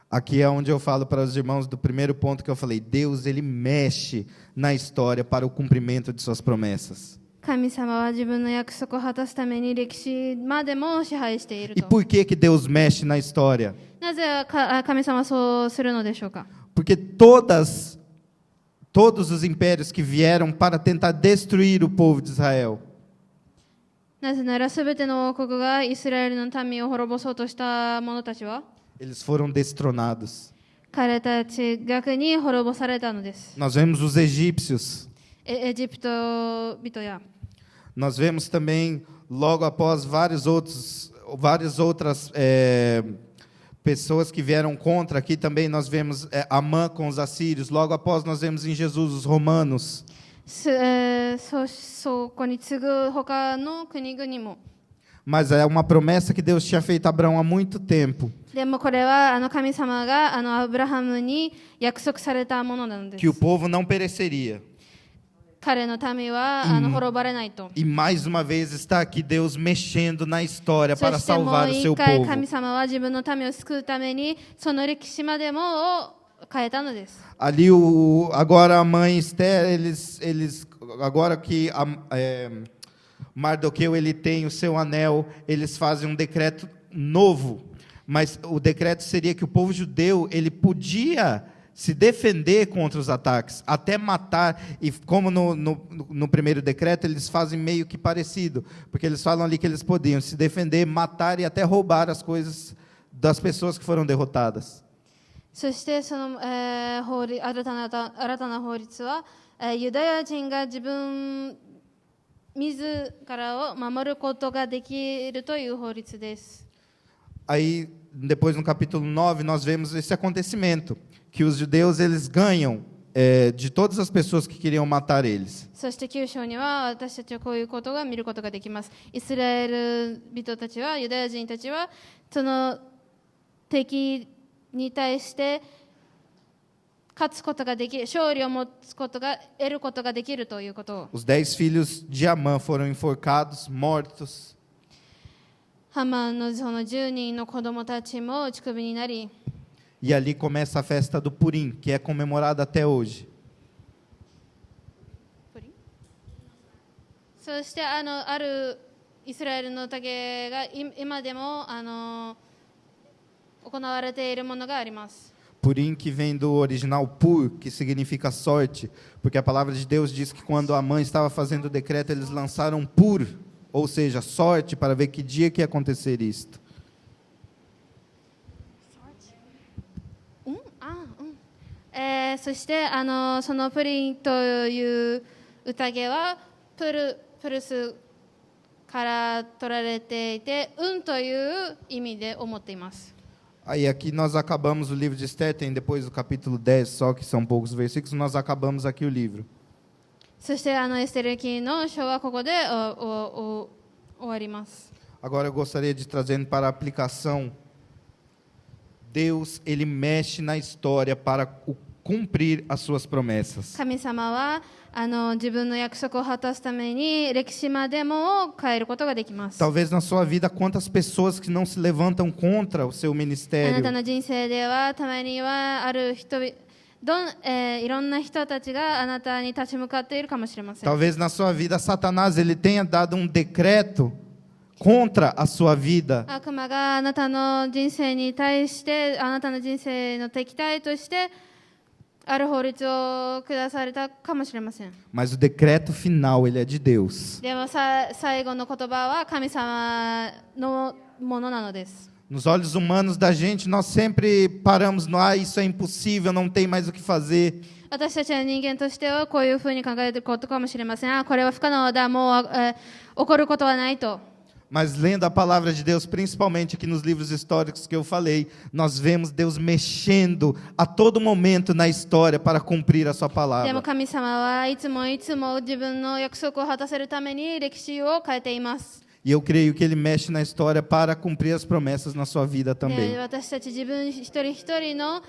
S1: Aqui é onde eu falo para os irmãos do primeiro ponto que eu falei, Deus ele mexe na história para o cumprimento de suas promessas.
S2: 神様は自分の約束を果たすために歴史までも支配している
S1: E
S2: と。
S1: por que Deus mexe na história?
S2: なぜ神様はそうするのでしょうか。
S1: Porque todos os impérios que vieram para tentar destruir o povo de Israel,
S2: なぜならすべての王国がイスラエルの民を滅ぼそうとした者たちは
S1: eles foram destronados.
S2: 彼たち逆に滅ぼされたのです。
S1: Nós vemos os egípcios.
S2: エジプト人や
S1: Nós vemos também, logo após várias outras pessoas que vieram contra, aqui também nós vemos Amã com os assírios, logo após nós vemos em Jesus os romanos.
S2: そこに次ぐ他の国々も
S1: Mas é uma promessa que Deus tinha feito a Abraão há muito tempo,
S2: でもこれは神様がアブラハムに約束されたものなので
S1: que o
S2: す。
S1: povo não pereceria.
S2: 彼の民は滅ばれないと。
S1: E mais uma vez está aqui Deus mexendo na história
S2: そ
S1: para
S2: しても
S1: salvar
S2: う
S1: o
S2: 一
S1: seu
S2: 回
S1: povo.
S2: 神様は自分の民を救うためにその歴史までもを変えたのです。
S1: Ali agora a mãe Esther, agora que Mardoqueu ele tem o seu anel, eles fazem um decreto novo, mas o decreto seria que o povo judeu ele podia se defender contra os ataques, até matar, e como no primeiro decreto eles fazem meio que parecido, porque eles falam ali que eles podiam se defender, matar e até roubar as coisas das pessoas que foram derrotadas.
S2: そしてその、新たな法律は、ユダヤ人が自らを守ることができるという法律です。
S1: Aí, depois no capítulo 9, nós vemos esse acontecimento, que os judeus eles ganham de todas as pessoas que queriam matar eles.
S2: そして9章には私たちはこういうことが見ることができます。イスラエル人たちは、ユダヤ人たちはその敵に対して勝つことができる、勝利を持つことが得ることができるということを。
S1: Os 10 filhos de Amã foram enforcados, mortos.
S2: ハマンのその10人の子供たちも打ち首になり、
S1: E ali começa a festa do Purim, que é comemorada até hoje.
S2: そしてあるイスラエルの宴が今でも行われているものがあります。
S1: Purim que vem do original pur, que significa sorte, porque a palavra de Deus diz que quando a mãe estava fazendo o decreto, eles lançaram pur, ou seja, sorte, para ver que dia que ia acontecer isto.
S2: そしてそのプリンという宴はプルスから取られていて、という意味で思っています。
S1: Aí aqui nós acabamos o livro de Esther, tem depois o capítulo 10, só que são poucos versículos, nós acabamos aqui o livro.
S2: そしてエステル記の書はここで終わります。
S1: Agora eu gostaria de trazer para a aplicação. Deus, ele mexe na história para cumprir as suas promessas.
S2: 神様は自分の約束を果たすために歴史までも変えることができます。
S1: Talvez na sua vida, quantas pessoas que não se levantam contra o seu
S2: あな
S1: ministério.
S2: たの人生ではたまにはある人々いろんな人たちがあなたに立ち向かっているかもしれません。
S1: Talvez na sua vida, Satanás ele tenha dado um decreto contra a sua vida.
S2: 悪魔があなたの人生に対してあなたの人生の敵対としてある法律を下されたかもしれません。
S1: Mas o decreto final, ele é de Deus.
S2: でも最後の言葉は神様のものなのです。
S1: Nos olhos humanos da gente, nós sempre paramos no isso é impossível, não tem mais o que fazer.
S2: 私たちは人間としてはこういうふうに考えていることかもしれません。これは不可能だ、もう、起こることはないと。
S1: Mas lendo a palavra de Deus, principalmente aqui nos livros históricos que eu falei, nós vemos Deus mexendo a todo momento na história para cumprir a sua
S2: でも
S1: palavra.
S2: 神様はいつもいつも自分の約束を果たせるために歴史を変えています。
S1: E eu creio que Ele mexe na história para cumprir as promessas na sua vida
S2: で
S1: também.
S2: 私たち自分一人一人の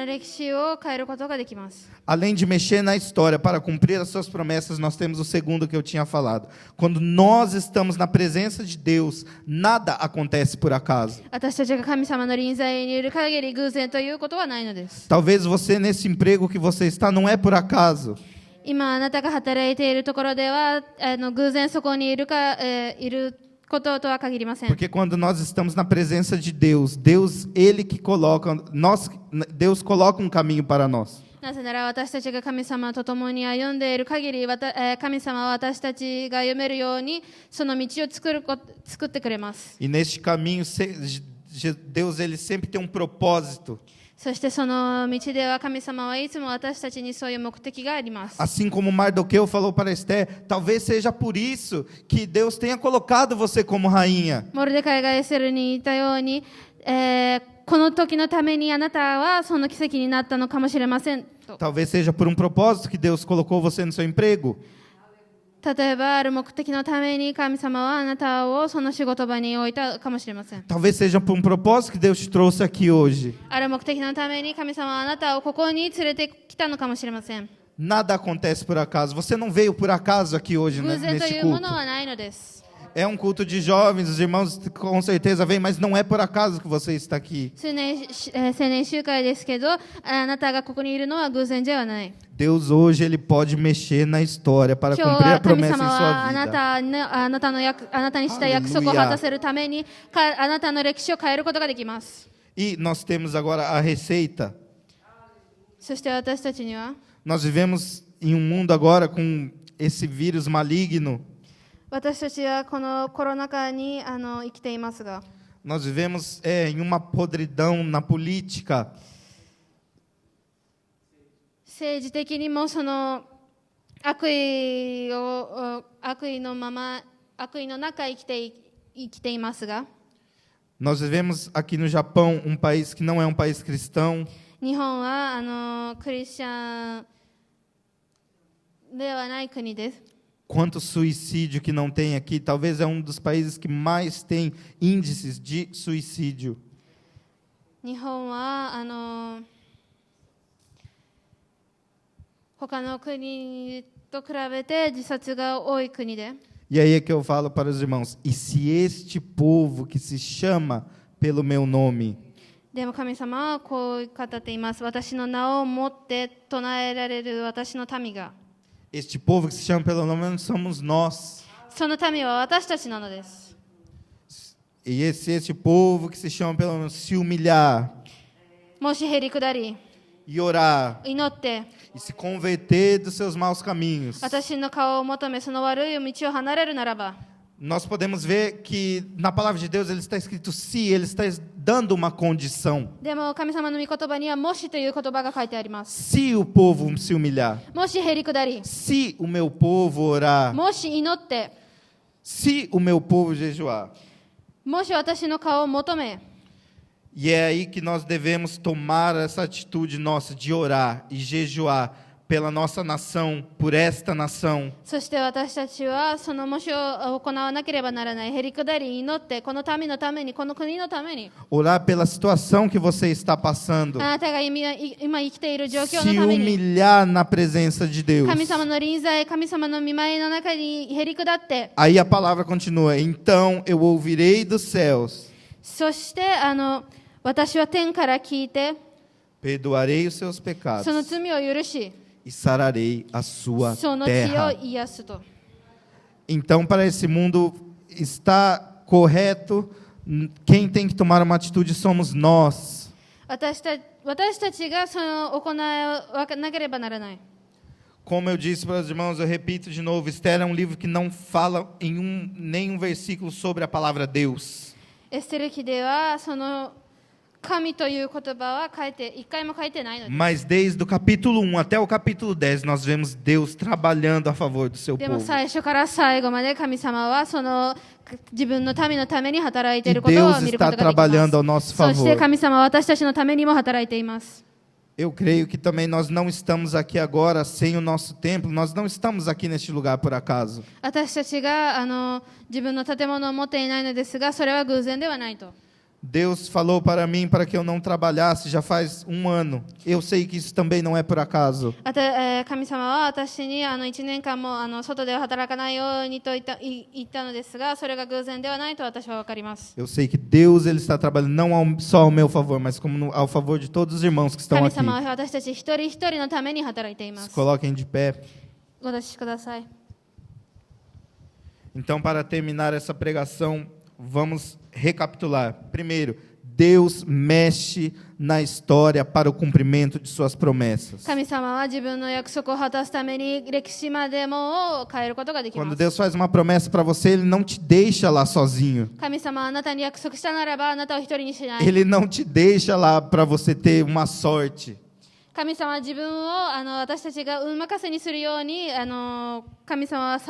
S2: 歴史を変えることができます。
S1: Além de mexer na história para cumprir as suas promessas, nós temos o segundo que eu tinha falado. Quando nós estamos na presença de Deus, nada acontece por acaso.
S2: 私たちが神様の臨在にいる限り偶然ということはないのです。
S1: Talvez você, nesse emprego que você está, não é por acaso.
S2: 今あなたが働いているところでは偶然そこにいることとは限りません。
S1: Porque quando nós estamos na presença de Deus, Deus, Ele que coloca, Deus coloca um caminho para nós.
S2: なぜなら私たちが神様と共に歩んでいる限り、神様は私たちが歩めるようにその道を作ってくれます。
S1: E neste caminho, Deus ele sempre tem um propósito.
S2: そしてその道では神様はいつも私たちにそういう目的があります。
S1: Assim como Mardoqueu falou para Esther, talvez seja por isso que Deus tenha colocado você como rainha.
S2: モルデカイがエステルに言ったように、この時のためにあなたはその奇跡になったのかもしれませんと。
S1: Talvez seja por um propósito que Deus colocou você no seu emprego.
S2: 例えばある目的のために神様はあなたをその仕事場に置いたかもしれません。
S1: Talvez seja por um propósito que Deus te trouxe aqui hoje.
S2: ある目的のために神様はあなたをここに連れてきたのかもしれません。
S1: Nada acontece por acaso. Você não veio por acaso aqui hoje,
S2: 偶然と
S1: neste
S2: いうも
S1: culto.
S2: のはないのです。
S1: É um culto de jovens, os irmãos com certeza vêm, mas não é por acaso que você está aqui.
S2: 青年集会ですけど、あなたがここにいるのは偶然ではない。
S1: Deus hoje ele pode mexer na história para
S2: 今日
S1: cumprir
S2: は
S1: a
S2: 神
S1: promessa
S2: 様
S1: em
S2: は
S1: sua
S2: あな
S1: vida.
S2: たにした約束を果たせるために、あなたの歴史を変えることができます。
S1: E nós temos agora a receita.
S2: そして私たちには、
S1: Nós vivemos em um mundo agora com esse vírus maligno.
S2: 私たちはこのコロナ禍に生きていますが、
S1: Nós vivemos em uma podridão na política.
S2: 政治的にもその悪意の中生きていますが、
S1: Nós vivemos aqui no Japão, um país que não é um país cristão.
S2: 日本はクリスチャンではない国です。
S1: Quanto suicídio que não tem aqui, talvez é um dos países que mais tem índices de suicídio.
S2: 日本は他の国と比べて自殺が多い国で、
S1: E aí é que eu falo para os irmãos, e se este povo que se chama pelo meu nome,
S2: でも神様はこう語っています。私の名をもって唱えられる私の民が、
S1: este povo que se chama pelo nome somos nós.
S2: その民は私たちなのです。
S1: E este povo que se chama pelo nome se humilhar
S2: もしへり下り、
S1: e orar
S2: 祈って、
S1: e se converter dos seus maus caminhos,
S2: 私の顔を求め、その悪い道を離れるならば、
S1: nós podemos ver que na palavra de Deus ele está escrito se, ele está dando uma condição.
S2: でも神様の御言葉にはもしという言葉が書いてあります。
S1: Se o povo se humilhar,
S2: もしへり下り、
S1: se o meu povo orar,
S2: もし祈って、
S1: se o meu povo jejuar.
S2: もし私の顔を求め、
S1: E é aí que nós devemos tomar essa atitude nossa de orar e jejuar pela nossa nação, por esta nação.
S2: そして私たちはそのもしを行わなければならない。へり下り祈って、この民のために、この国のために、
S1: Orar pela situação que você está passando.
S2: あなたが今生きている状況
S1: Se
S2: のために、
S1: humilhar na presença de Deus.
S2: 神様の臨在、神様の御前の中にへり下って、
S1: Aí a palavra continua. Então eu ouvirei dos céus,
S2: そして私は天から聞いて、
S1: perdoarei os seus
S2: そ
S1: pecados
S2: の罪を許し、
S1: e sararei a sua
S2: その地を
S1: terra.
S2: 癒すと。
S1: Então, para esse mundo estar correto, quem tem que tomar uma atitude somos nós.
S2: 私たちがその行わなければならない。
S1: Como eu disse para os irmãos, eu repito de novo, Esther é um livro que não fala em nenhum versículo sobre a palavra Deus.
S2: エステル記ではその神という言葉は一回も書いてないのです。
S1: Mas desde o capítulo 1 até o capítulo 10, nós vemos Deus trabalhando a favor do seu
S2: でも
S1: povo.
S2: 最初から最後まで神様はその自分の民のために働いてい
S1: E
S2: ることを
S1: Deus
S2: 見るこ
S1: está
S2: とができ
S1: trabalhando ao
S2: ま
S1: nosso
S2: す。そして
S1: favor.
S2: 神様は私たちのためにも働いています。
S1: Eu creio que também nós não estamos aqui agora sem o nosso templo, nós não estamos aqui neste lugar por acaso.
S2: 私たちが自分の建物を持っていないのですが、それは偶然ではないと。
S1: Deus falou para mim para que eu não trabalhasse já faz um ano. Eu sei que isso também não é por acaso.
S2: 神様は私に1年間も外では働かないようにと言ったのですが、それが偶然ではないと私は分かります。
S1: Eu sei que Deus ele está trabalhando não só ao meu favor, mas como ao favor de todos os irmãos que estão
S2: 神
S1: aqui.
S2: 様は私たち一人一人のために働いていま
S1: Se
S2: す。
S1: coloquem de pé.
S2: お出しください。
S1: Então, para terminar essa pregação, vamos recapitular. Primeiro, Deus mexe na história para o cumprimento de suas promessas.
S2: 神様は自分の約束を果たすために歴史までも変えることができま
S1: Quando
S2: す。
S1: Deus faz uma promessa para você, Ele não te deixa lá sozinho.
S2: 神様はあなたに約束したならばあなたを一人にしない。
S1: Ele não te deixa lá para você ter uma sorte.
S2: 神様は自分を私たちが運任せにするように神様は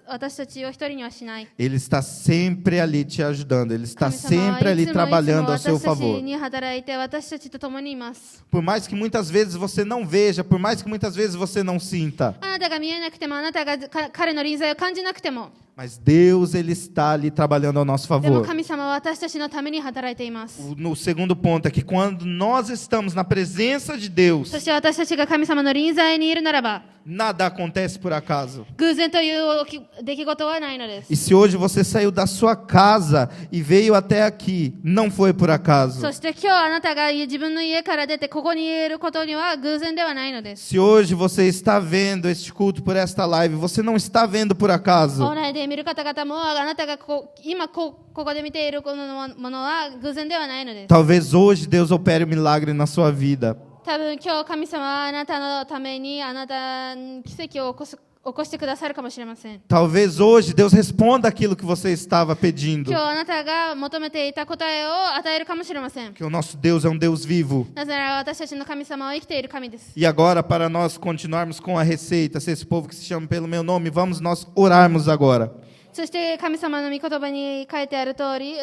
S2: 私たちを一人にはしない。
S1: Ele está sempre ali te ajudando. Ele está
S2: 神様は
S1: sempre
S2: い
S1: ali
S2: つも
S1: trabalhando ao
S2: いつ
S1: seu
S2: も私たち
S1: favor.
S2: に働いて私たちと共にいます。
S1: Por mais que muitas vezes você não veja, por mais que muitas vezes você não sinta,
S2: あなたが見えなくてもあなたが彼の臨在を感じなくても
S1: mas Deus ele está ali trabalhando ao nosso
S2: でも
S1: favor.
S2: 神様は私たちのために働いています。
S1: No segundo ponto é que quando nós estamos na presença de Deus,
S2: そして私たちが神様の臨在にいるならば、
S1: Nada acontece por acaso.
S2: 偶然という出来事はないのです。
S1: E se hoje você saiu da sua casa e veio até aqui, não foi por acaso.
S2: そして今日あなたが自分の家から出てここにいることには偶然ではないのです。
S1: Se hoje você está vendo este culto por esta live, você não está vendo por acaso.
S2: オンラインで見る方々もあなたが今ここで見ているこのものは偶然ではないのです。
S1: Talvez hoje Deus opere um milagre na sua vida.
S2: 多分今日神様はあなたのためにあなたに奇跡を起こしてくださるかもしれません。
S1: Talvez hoje Deus responda aquilo que você estava pedindo.
S2: 今日あなたが求めていた答えを与えるかもしれません。
S1: Que o nosso Deus é um Deus vivo.
S2: なぜなら私たちの神様は生きている神です。
S1: E agora, para nós continuarmos com a receita, se esse povo que se chama pelo meu nome, vamos nós orarmos agora.
S2: そして神様の御言葉に書いてある通り、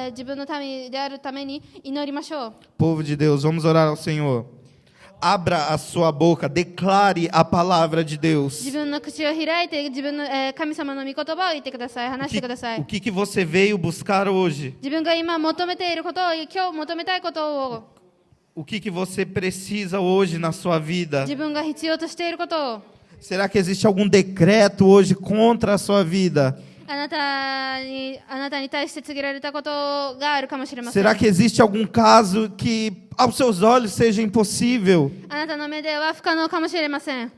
S2: 自分の民であるために祈りましょう。
S1: Povo de Deus, vamos orar ao Senhor. Abra a sua boca, declare a palavra de Deus.
S2: 自分の口を開いて自分の、神様の御言葉を言ってください。話してください。
S1: O que você veio buscar hoje?
S2: 自分が今求めていることを、今日求めたいことを、
S1: O que você precisa hoje na sua vida?
S2: 自分が必要としていることを、
S1: Será que existe algum decreto hoje contra a sua vida?
S2: あなたに対して告げられたことがあるかもしれません。
S1: Será que existe algum caso que aos seus olhos seja impossível?
S2: あなたの目では不可能かもしれません。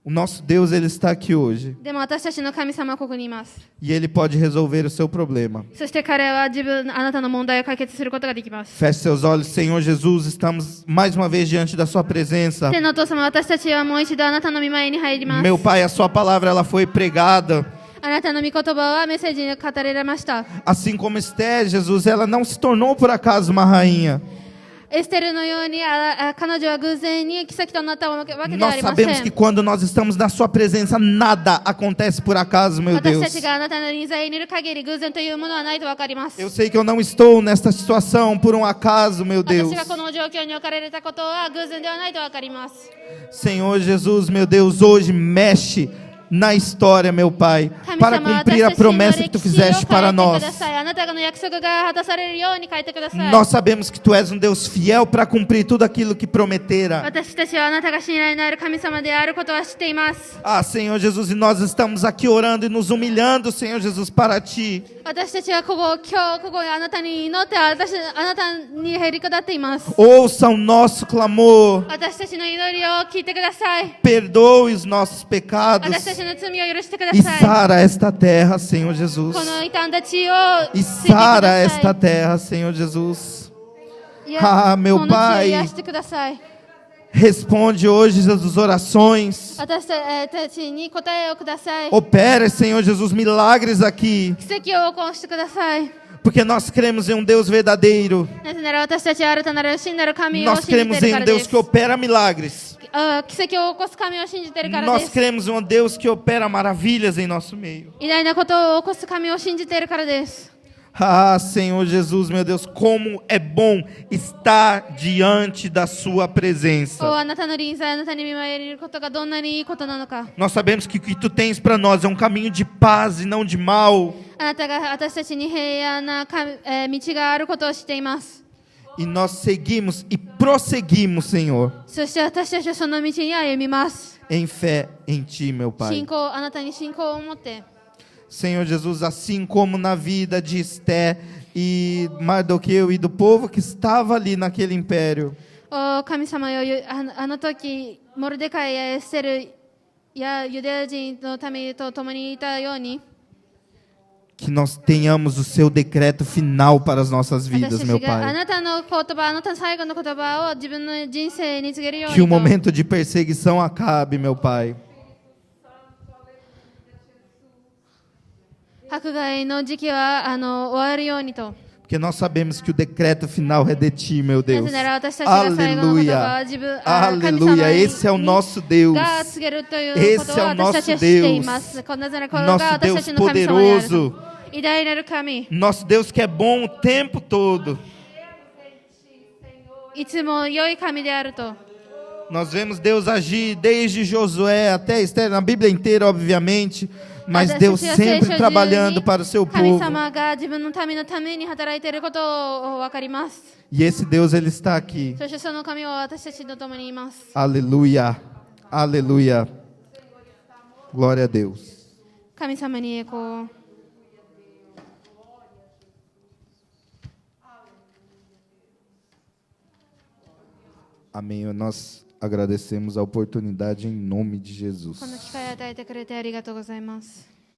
S1: O nosso Deus, ele está aqui hoje.
S2: でも私たちの神様はここにいます。
S1: E ele pode resolver o seu problema.
S2: そして彼はあなたの問題を解決することができます。
S1: Feche seus olhos, Senhor Jesus, estamos mais uma vez diante da sua presença.
S2: 天のお父様、私たちはもう一度あなたの御前に入ります。
S1: Meu Pai, a sua palavra ela foi pregada.
S2: あなたの御言葉はメッセージに語られました。
S1: Assim como Esther, Jesus, ela não se tornou por acaso uma rainha.
S2: エステルのように彼女は偶然に奇跡となったわけではあ
S1: Nós
S2: りませ
S1: sabemos que
S2: ん。
S1: quando nós estamos na sua presença, nada acontece por acaso, meu
S2: 私
S1: Deus.
S2: たちがあなたの臨在にいる限り偶然というものはないとわかります。
S1: Eu sei que eu não estou nesta situação por um acaso, meu Deus.
S2: 私がこの状況に置かれたことは偶然ではないとわかります。
S1: Senhor Jesus, meu Deus, hoje mexe na história, meu Pai, para cumprir a promessa que tu fizeste para nós. Nós sabemos que tu és um Deus fiel para cumprir tudo aquilo que prometera. Ah, Senhor Jesus, e nós estamos aqui orando e nos humilhando, Senhor Jesus, para ti. Ouça o nosso clamor. Perdoe os nossos pecados. E sara esta terra, Senhor Jesus. E sara esta terra, Senhor Jesus. Ah, meu Pai, responde hoje, Jesus, orações. Opera, Senhor Jesus, milagres aqui. Porque nós cremos em um Deus verdadeiro. Nós cremos em um Deus que opera milagres. Nós cremos em um Deus que opera maravilhas em nosso meio. Ah, Senhor Jesus, meu Deus, como é bom estar diante da sua presença. Nós sabemos que o que tu tens para nós é um caminho de paz e não de mal. E nós seguimos e prosseguimos, Senhor, em fé em ti, meu Pai. Senhor Jesus, assim como na vida de Esté e Mardoqueu e do povo que estava ali naquele império.
S2: 神様よ、あの時モルデカイやエステルやユダヤ人の民と共にいたように、
S1: Que nós tenhamos o seu decreto final para as nossas vidas, meu Pai. Que o momento de perseguição acabe, meu Pai. Porque nós sabemos que o decreto final é de ti, meu Deus. Aleluia. Aleluia. Esse é o nosso Deus. Esse é o nosso Deus. Nosso Deus poderoso. Nosso Deus que é bom o tempo todo. Nós vemos Deus agir desde Josué até Esther, na Bíblia inteira, obviamente. Mas Deus sempre trabalhando para o seu povo. E esse Deus, ele está aqui. Aleluia. Aleluia. Glória a Deus.
S2: 神様に栄光を。
S1: Amém. Nós agradecemos a oportunidade em nome de Jesus.
S2: この機会を与えてくれてありがとうございます。